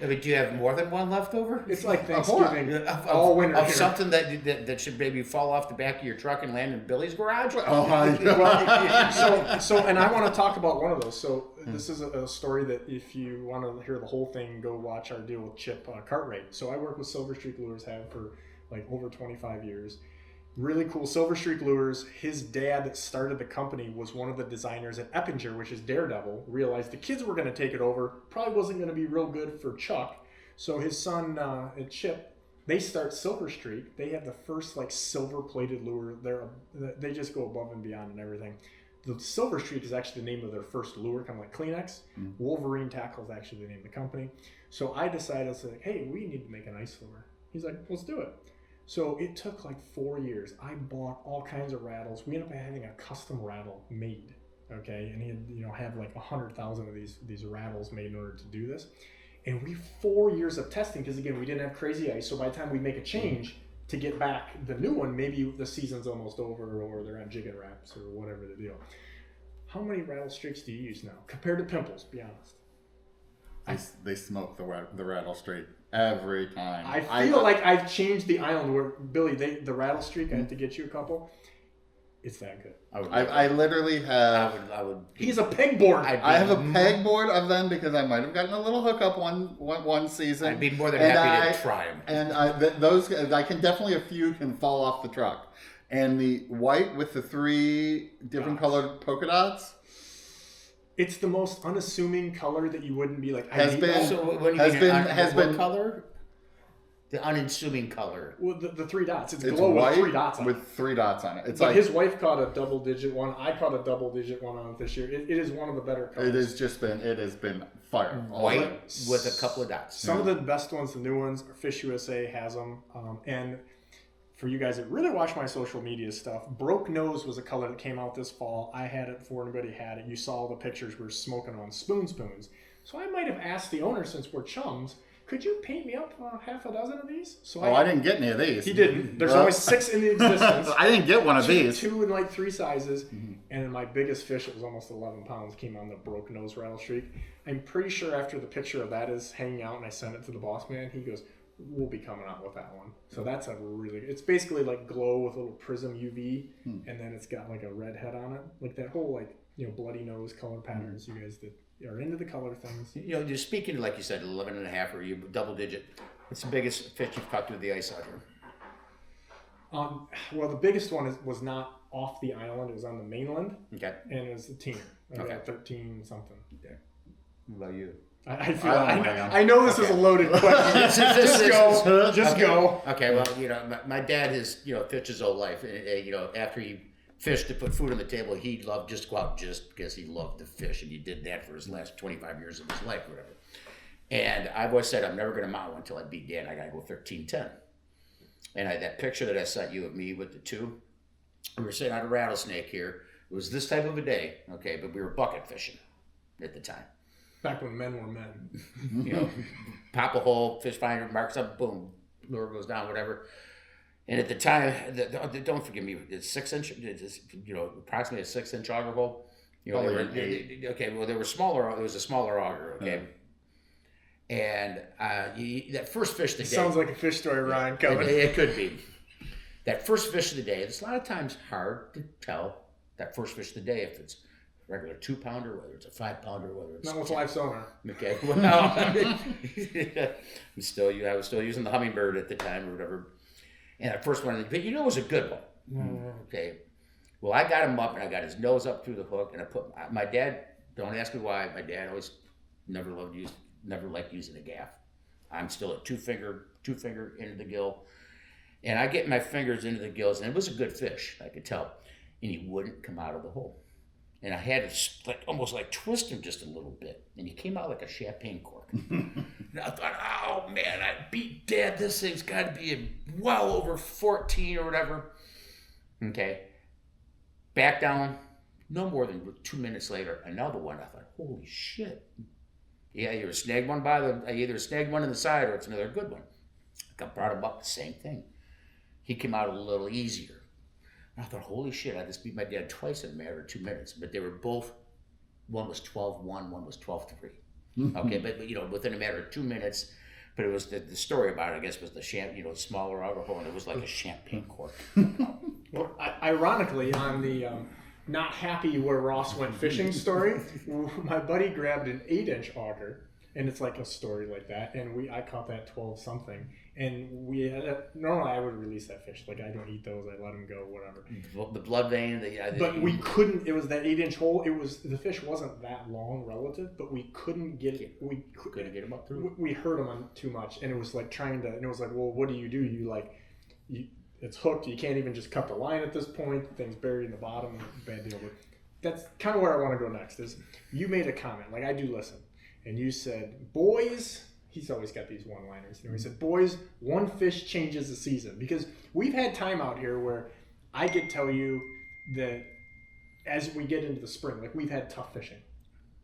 I mean, do you have more than one leftover? It's like Thanksgiving all winter. Of something that should maybe fall off the back of your truck and land in Billy's garage? Oh my God. So, and I want to talk about one of those. So this is a story that if you want to hear the whole thing, go watch our deal with Chip Cartwright. So I work with Silver Streak Lures, have for like over 25 years. Really cool. Silver Streak Lures, his dad that started the company was one of the designers at Eppinger, which is Daredevil, realized the kids were going to take it over. Probably wasn't going to be real good for Chuck. So his son, Chip, they start Silver Streak. They have the first like silver-plated lure. They just go above and beyond and everything. The Silver Streak is actually the name of their first lure, kind of like Kleenex. Wolverine Tackle is actually the name of the company. So I decided, hey, we need to make an ice lure. He's like, let's do it. So it took like 4 years. I bought all kinds of rattles. We ended up having a custom rattle made, okay? And he had like 100,000 of these rattles made in order to do this. And 4 years of testing, because again, we didn't have crazy ice. So by the time we make a change to get back the new one, maybe the season's almost over or they're on jigging wraps or whatever the deal. How many rattle streaks do you use now compared to pimples? Be honest. They smoke the rattle streak every time. I feel like I've changed the island where Billy, the rattle streak. I have to get you a couple. It's that good. I literally have. I would. He's a pegboard. I have a pegboard of them because I might have gotten a little hookup one season. I'd be more than happy to try them. And those I can definitely, a few can fall off the truck. And the white with the 3 different colored polka dots. It's the most unassuming color that you wouldn't be like. Has been color. The unassuming color. Well, the 3 dots. It's glow with white 3 dots on it. with 3 dots on it. It's but like his wife caught a double-digit one. I caught a double-digit one on it this year. It is one of the better colors. It has been fire. White with a couple of dots. Some of the best ones, the new ones, Fish USA has them, and. For you guys that really watch my social media stuff, Broke Nose was a color that came out this fall. I had it before anybody had it. You saw the pictures. We were smoking on spoons. So I might have asked the owner, since we're chums, could you paint me up half a dozen of these? So I didn't get any of these. He didn't. There's only 6 in the existence. I didn't get one of these. 2 in like 3 sizes. Mm-hmm. And my biggest fish, it was almost 11 pounds, came on the Broke Nose rattle streak. I'm pretty sure after the picture of that is hanging out and I sent it to the boss man, he goes, we'll be coming out with that one. So that's a really, it's basically like glow with a little prism UV, and then it's got like a red head on it. Like that whole bloody nose color patterns. You guys that are into the color things. Just speaking, like you said, 11 and a half or you double digit. What's the biggest fish you've caught through the ice out here? Well, the biggest one was not off the island. It was on the mainland. Okay. And it was the teener. I got 13 something. Okay. What about you? I know this is a loaded question. Just go. Okay, well, my dad has, fished his whole life. After he fished to put food on the table, he loved just to go out just because he loved to fish, and he did that for his last 25 years of his life, or whatever. And I've always said I'm never going to mount one until I beat Dad. I got to go 13-10. And that picture that I sent you of me with the 2, we were sitting on a rattlesnake here. It was this type of a day, okay, but we were bucket fishing at the time. Back when men were men. Pop a hole, fish finder, marks up, boom, lure goes down, whatever. And at the time, don't forgive me, it's 6 inch, it's, approximately a 6 inch auger hole. They were smaller. It was a smaller auger. Okay. And that first fish of the day. Sounds like a fish story, Ryan, coming. It could be. That first fish of the day, it's a lot of times hard to tell that first fish of the day if it's a regular 2-pounder, whether it's a 5-pounder, whether it's... Not with live sonar. Okay. Well, I was still using the hummingbird at the time or whatever. And that first one, but it was a good one. Okay. Well, I got him up and I got his nose up through the hook and I put my dad, don't ask me why, my dad always never liked using a gaff. I'm still a two finger into the gill. And I get my fingers into the gills and it was a good fish, I could tell. And he wouldn't come out of the hole. And I had to almost twist him just a little bit. And he came out like a champagne cork. And I thought, oh man, I beat Dad. This thing's got to be well over 14 or whatever. Okay. Back down, no more than 2 minutes later, another one. I thought, holy shit. Yeah, you either snagged one in the side or it's another good one. I brought him up, the same thing. He came out a little easier. And I thought, holy shit, I just beat my dad twice in a matter of 2 minutes. But they were both, one was 12-1, one was 12-3. Okay, but within a matter of 2 minutes. But it was the story about it, I guess, was the smaller auger hole, and it was like a champagne cork. Well, ironically, on the not happy where Ross went fishing story, my buddy grabbed an 8-inch auger, and it's like a story like that, and I caught that 12 something, and normally I would release that fish, I don't eat those, I let them go, whatever. The blood vein, but we couldn't. It was that 8-inch hole. The fish wasn't that long relative, but we couldn't get it. We couldn't get him up through. We hurt him on too much, and it was trying to. And it was well, what do? It's hooked. You can't even just cut the line at this point. The thing's buried in the bottom. Bad deal. But that's kind of where I want to go next. Is you made a comment, I do listen, and you said, boys. He's always got these one-liners. He said, boys, one fish changes the season. Because we've had time out here where I could tell you that as we get into the spring, we've had tough fishing,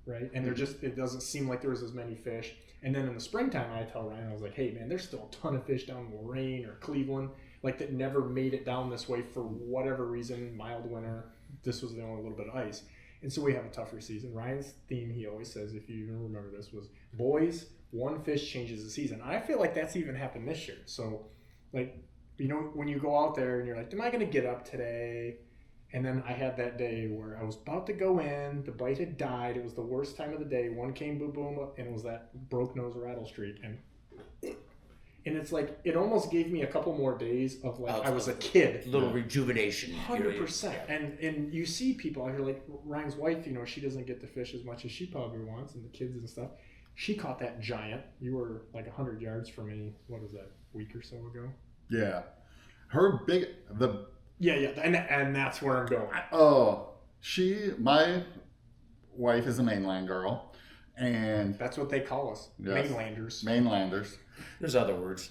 right? And it doesn't seem like there was as many fish. And then in the springtime, I tell Ryan, I was like, hey, man, there's still a ton of fish down in Lorraine or Cleveland, that never made it down this way for whatever reason, mild winter. This was the only little bit of ice. And so we have a tougher season. Ryan's theme, he always says, if you even remember this, was boys, one fish changes the season. And I feel like that's even happened this year. So, when you go out there and you're like, am I going to get up today? And then I had that day where I was about to go in. The bite had died. It was the worst time of the day. One came boom, boom, and it was that broke nose rattle streak. And it's it almost gave me a couple more days of I was a kid. Little rejuvenation. 100%. And you see people out here, Ryan's wife, she doesn't get to fish as much as she probably wants, and the kids and stuff. She caught that giant. You were 100 yards from me. What was that, a week or so ago? Yeah. Yeah, and that's where I'm going. My wife is a mainland girl, and that's what they call us, yes. Mainlanders. There's other words.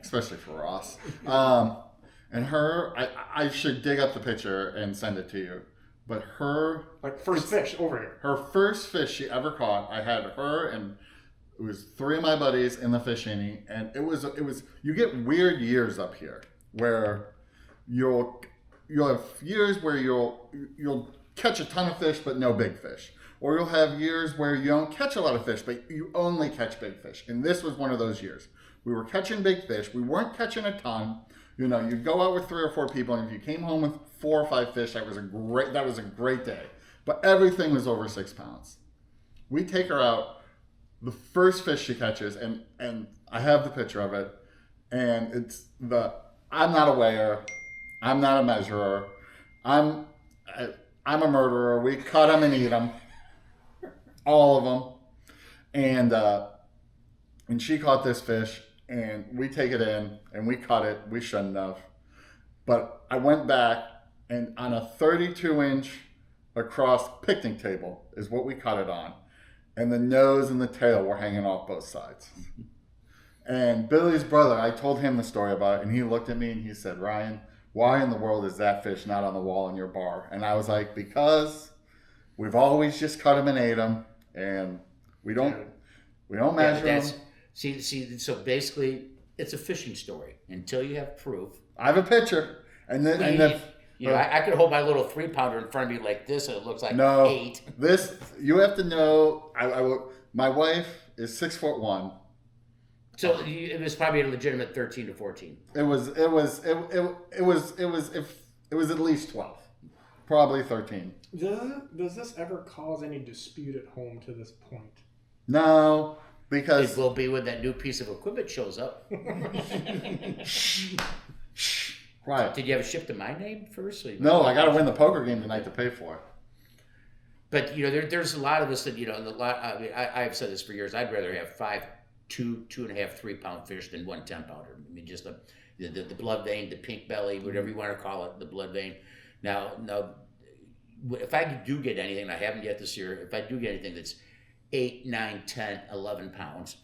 Especially for Ross. And I should dig up the picture and send it to you. But first fish over here. Her first fish she ever caught, I had her and it was 3 of my buddies in the fish innie, and it was you get weird years up here where you'll have years where you'll catch a ton of fish but no big fish. Or you'll have years where you don't catch a lot of fish, but you only catch big fish. And this was one of those years. We were catching big fish. We weren't catching a ton. You'd go out with 3 or 4 people, and if you came home with 4 or 5 fish, that was a great day. But everything was over 6 pounds. We take her out. The first fish she catches, and I have the picture of it, and it's I'm not a weigher. I'm not a measurer. I'm a murderer. We cut them and eat them. All of them. And she caught this fish, and we take it in, and we cut it. We shouldn't have. But I went back, and on a 32-inch across picnic table is what we cut it on. And the nose and the tail were hanging off both sides. And Billy's brother, I told him the story about it, and he looked at me and he said, Ryan, why in the world is that fish not on the wall in your bar? And I was like, because we've always just cut them and ate them, and we don't measure them. See, so basically, it's a fishing story until you have proof. I have a picture, and then I could hold my little 3-pounder in front of me like this, and it looks like 8. This you have to know. My wife is 6'1". So it was probably a legitimate 13 to 14. It was at least 12, probably 13. Does this ever cause any dispute at home to this point? No, because it will be when that new piece of equipment shows up. Right. Did you have it shipped to my name first? No, I got to win the poker game tonight to pay for it. But there's a lot of us that I mean, I've said this for years. I'd rather have 5 2.5, 3-pound fish than 1 10-pounder. I mean, just the blood vein, the pink belly, whatever you want to call it, the blood vein. Now, if I do get anything, and I haven't yet this year, if I do get anything that's 8, 9, 10, 11 pounds,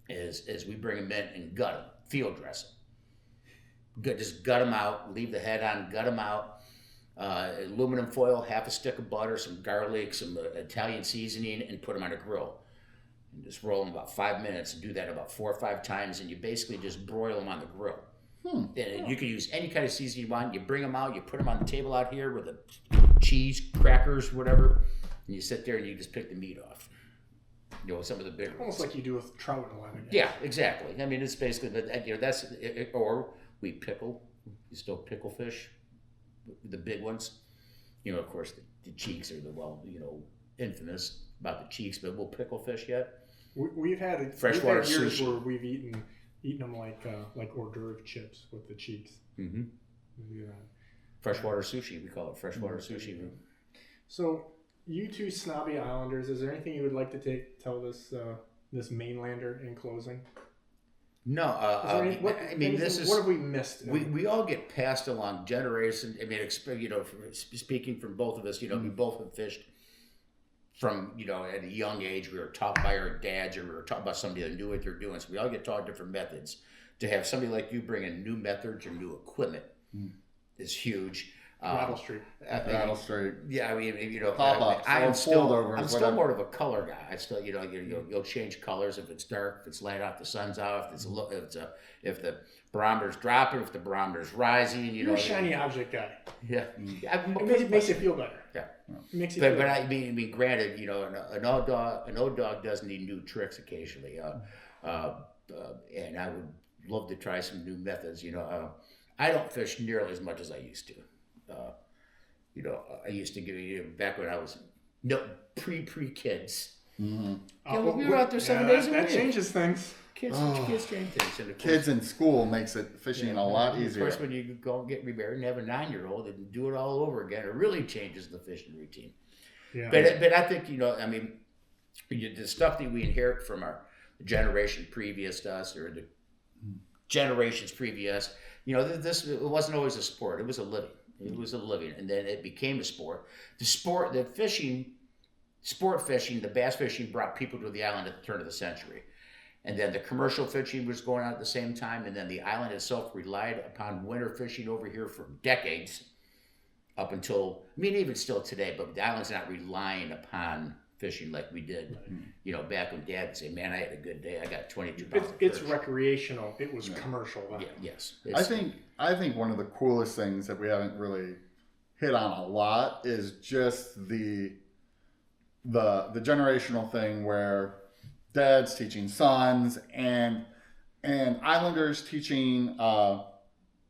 is we bring them in and gut them, field dress them. Just gut them out, leave the head on, gut them out. Aluminum foil, half a stick of butter, some garlic, some Italian seasoning, and put them on a grill. And just roll them about 5 minutes and do that about 4 or 5 times, and you basically just broil them on the grill. And you can use any kind of seasoning you want. You bring them out, you put them on the table out here with the cheese, crackers, whatever, and you sit there and you just pick the meat off. Some of the bigger almost ones. like you do with trout and lemon. Yeah, exactly. I mean, it's basically that's or we pickle. You still pickle fish, the big ones. Of course, the cheeks are infamous about the cheeks, but we'll pickle fish yet. We've had freshwater years sushi where we've eaten them like hors d'oeuvre chips with the cheeks. Mm-hmm. Yeah. Freshwater sushi, we call it freshwater sushi. So, you two snobby islanders, is there anything you would like to tell this mainlander in closing? No, what have we missed? We all get passed along generations. I mean, speaking from both of us, we both have fished from, at a young age. We were taught by our dads, or we were taught by somebody that knew what they're doing. So we all get taught different methods. To have somebody like you bring in new methods or new equipment is huge. Rattle Street. Yeah, I mean, Pop-ups, I'm still whatever. more of a color guy. I still, you'll change colors if it's dark, if it's light out, the sun's out, if the barometer's dropping, if the barometer's rising. You're a shiny object guy. Yeah, It makes you feel better. Yeah, it makes you. But I mean, granted, an old dog does need new tricks occasionally, and I would love to try some new methods. I don't fish nearly as much as I used to. I used to give back when I was pre-kids. Mm-hmm. We were out there 7 days a week. That changes things. Kids change things. And kids in school makes fishing a lot easier. Of course, when you go and get remarried and have a 9-year-old and do it all over again, it really changes the fishing routine. Yeah. But I think the stuff that we inherit from our generation previous to us, or the generations previous, it wasn't always a sport. It was a living. It was a living, and then it became a sport. Sport fishing, the bass fishing brought people to the island at the turn of the century. And then the commercial fishing was going on at the same time, and then the island itself relied upon winter fishing over here for decades, up until, even still today, but the island's not relying upon fishing like we did, back when Dad would say, man, I had a good day. I got 22 pounds. It's recreational. It was commercial. Yeah, yes. I think one of the coolest things that we haven't really hit on a lot is just the generational thing where dads teaching sons and islanders teaching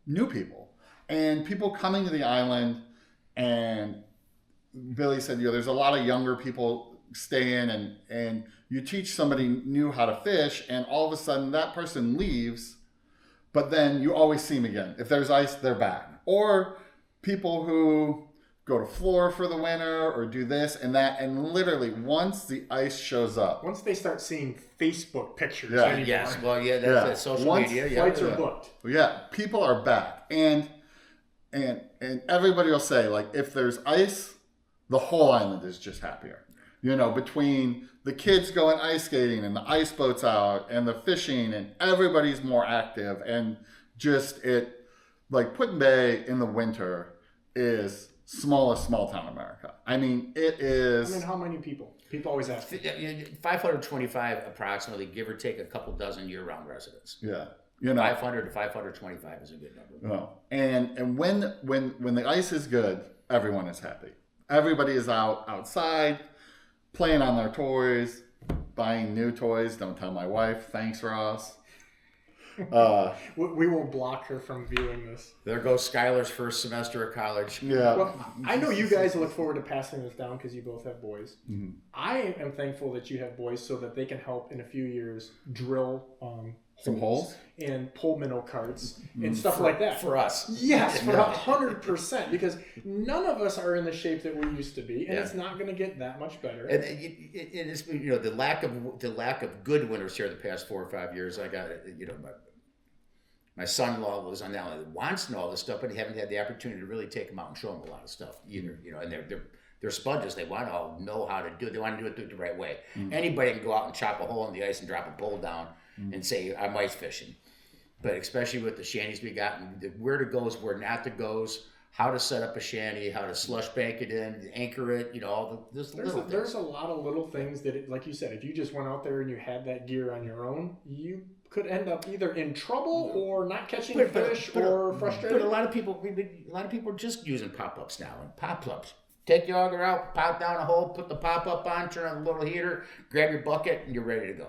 new people, and people coming to the island. And Billy said, there's a lot of younger people stay in, and you teach somebody new how to fish, and all of a sudden that person leaves, but then you always see them again. If there's ice, they're back. Or people who go to Florida for the winter or do this and that, and literally once the ice shows up, once they start seeing Facebook pictures, that's social media. Flights are booked. Yeah, people are back, and everybody will say, like, if there's ice, the whole island is just happier. Between the kids going ice skating and the ice boats out and the fishing, and everybody's more active, and just Put-in-Bay in the winter is smallest small town America. It is. How many people? People always ask. 525 approximately, give or take a couple dozen year-round residents. Yeah. You know, 500 to 525 is a good number. well, and when the ice is good, everyone is happy. Everybody is outside, playing on their toys, buying new toys. Don't tell my wife. Thanks, Ross. We will block her from viewing this. There goes Skylar's first semester of college. Yeah. Well, I know you guys look forward to passing this down because you both have boys. Mhm. I am thankful that you have boys so that they can help in a few years drill Some holes? and pull minnow carts and stuff like that. For us. Yes, for 100%, because none of us are in the shape that we used to be, and Yeah. it's not going to get that much better. And it is, the lack of good winters here the past 4 or 5 years. I got my son-in-law was on now wants to know all this stuff, but he haven't had the opportunity to really take him out and show him a lot of stuff either. And they're sponges. They want to all know how to do it. They want to do it the right way. Anybody can go out and chop a hole in the ice and drop a pole down and say I'm ice fishing. But especially with the shanties we got, and where to goes, where not to goes, how to set up a shanty, how to slush bank it in, anchor it, all this little things. There's a lot of little things that, like you said, if you just went out there and you had that gear on your own, you could end up either in trouble or not catching fish or frustrated. But a lot of people are just using pop-ups now. And pop-ups, take your auger out, pop down a hole, put the pop-up on, turn on the little heater, grab your bucket, and you're ready to go.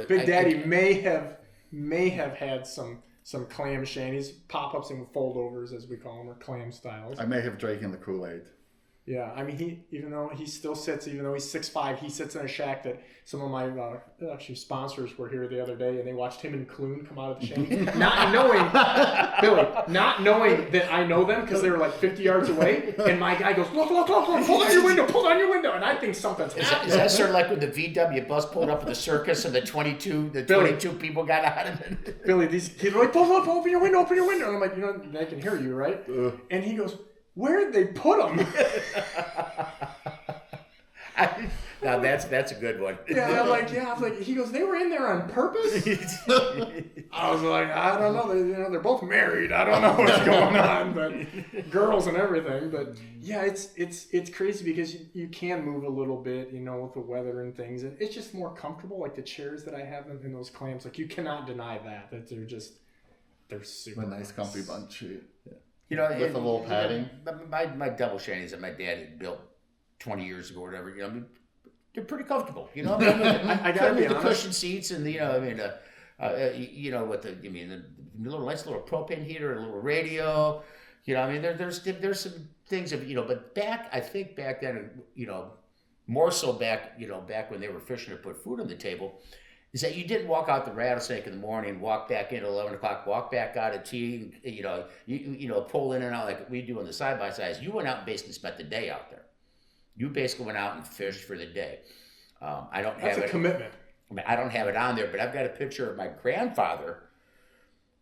Big Daddy may have had some clam shanties, pop-ups and foldovers as we call them, or clam styles. I may have drank in the Kool-Aid. Yeah, I mean, even though he's 6'5", he sits in a shack that some of my actually sponsors were here the other day, and they watched him and Clune come out of the shanty, not knowing that I know them because they were like 50 yards away, and my guy goes, look, pull down your window, and I think something's happening. Is that sort of like when the VW bus pulled up at the circus and the 22 people got out of it? Billy, these kids are like, open your window, and I'm like, they can hear you, right? And he goes, where did they put them? Now that's a good one. I was like, he goes, they were in there on purpose? I was like, I don't know. They're both married. I don't know what's going on, but girls and everything. But yeah, it's crazy because you can move a little bit, with the weather and things. It's just more comfortable. Like the chairs that I have in those clams, like you cannot deny that they're super A nice comfy bunch. With a little padding. My double shanties that my daddy built 20 years ago, or whatever. They're pretty comfortable. I gotta be the honest. cushion seats and the with the little nice little propane heater, a little radio. There's some things but I think back then, more so back when they were fishing to put food on the table, is that you didn't walk out the rattlesnake in the morning, walk back in at 11 o'clock, walk back out at tea, pull in and out like we do on the side-by-sides. You went out and basically spent the day out there. You basically went out and fished for the day. That's a commitment. I don't have it on there, but I've got a picture of my grandfather.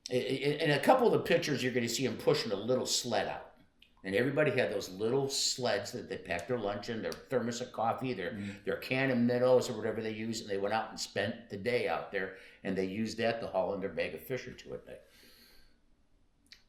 In a couple of the pictures, you're going to see him pushing a little sled out. And everybody had those little sleds that they packed their lunch in, their thermos of coffee, their can of minnows or whatever they use, and they went out and spent the day out there, and they used that to haul in their bag of fish or two at night.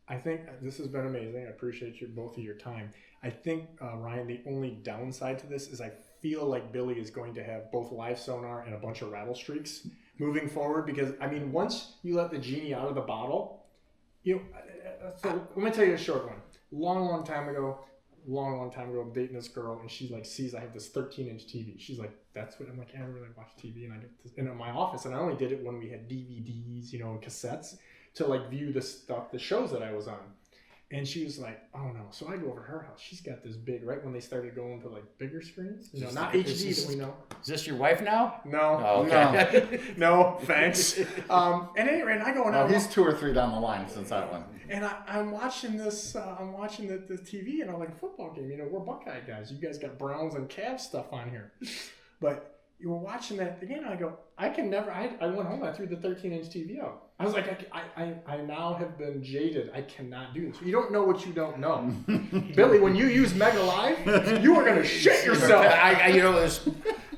I think this has been amazing. I appreciate both of your time. I think, Ryan, the only downside to this is I feel like Billy is going to have both live sonar and a bunch of rattle streaks moving forward because, once you let the genie out of the bottle, so let me tell you a short one. Long time ago, I'm dating this girl, and she sees I have this 13-inch TV. She's like, "That's what?" I'm like, "I don't really watch TV," and I did this in my office, and I only did it when we had DVDs, and cassettes to view the stuff, the shows that I was on. And she was like, "Oh no!" So I go over to her house. She's got this big. Right when they started going to bigger screens, not HD that we know. Is this your wife now? No. Oh, okay. No, thanks. And anyway, and I go and he's 2 or 3 down the line since that one. And I'm watching this. I'm watching the TV, and I'm like, football game. We're Buckeye guys. You guys got Browns and Cavs stuff on here, but you were watching that again. I go, I can never. I went home. I threw the 13-inch TV out. I was like, I now have been jaded. I cannot do this. You don't know what you don't know, Billy. When you use Mega Live, you are gonna shit yourself.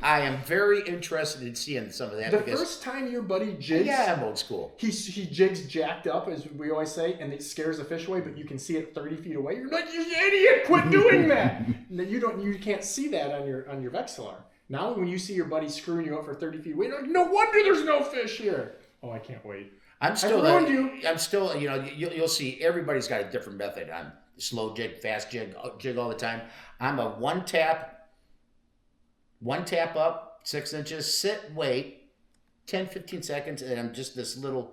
I am very interested in seeing some of that. The first time your buddy jigs, I'm old school. He jigs jacked up, as we always say, and it scares the fish away. But you can see it 30 feet away. You're like, you idiot! Quit doing that. You can't see that on your Vexilar. Now when you see your buddy screwing you up for 30 feet away, you're like, no wonder there's no fish here. Oh, I can't wait. I'm still, you know, you'll see everybody's got a different method on slow jig, fast jig all the time. I'm a one tap up, 6 inches, sit, wait, 10, 15 seconds, and I'm just this little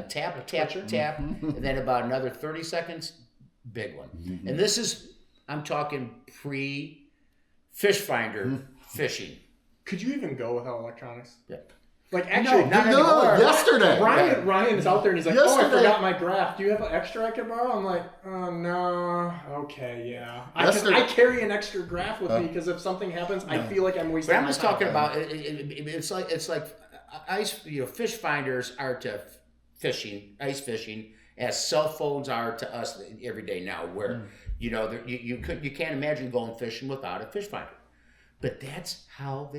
tap, and then about another 30 seconds, big one. And this is, I'm talking pre-fish finder fishing. Could you even go without electronics? Yeah. Like, actually, not anymore. Yesterday. Ryan is out there and he's like, oh, I forgot my graph. Do you have an extra I can borrow? I'm like, oh, no. Okay, yeah. I carry an extra graph with me because if something happens, I feel like I'm wasting my time. But I'm just talking about, it's like ice, fish finders are to fishing, ice fishing, as cell phones are to us every day now, where, you can't imagine going fishing without a fish finder. But that's how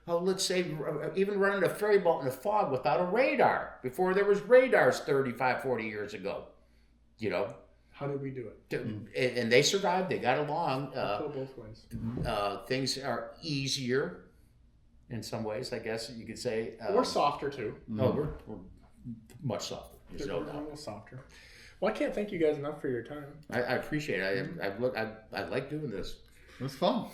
let's say, even running a ferry boat in the fog without a radar, before there was radars 35, 40 years ago, How did we do it? And they survived, they got along. Both ways. Things are easier in some ways, I guess you could say. We're softer too. No, we're much softer. There's no doubt. A little softer. Well, I can't thank you guys enough for your time. I appreciate it. I like doing this. It was fun.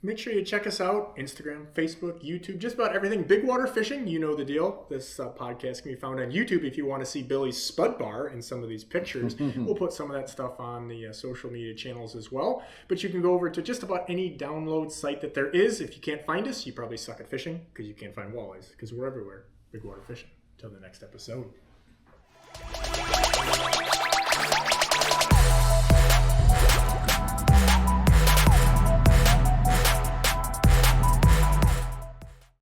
Make sure you check us out, Instagram, Facebook, YouTube, just about everything. Bigwater Fishing, you know the deal. This podcast can be found on YouTube if you want to see Billy's spud bar in some of these pictures. We'll put some of that stuff on the social media channels as well. But you can go over to just about any download site that there is. If you can't find us, you probably suck at fishing because you can't find walleyes because we're everywhere. Bigwater Fishing. Until the next episode.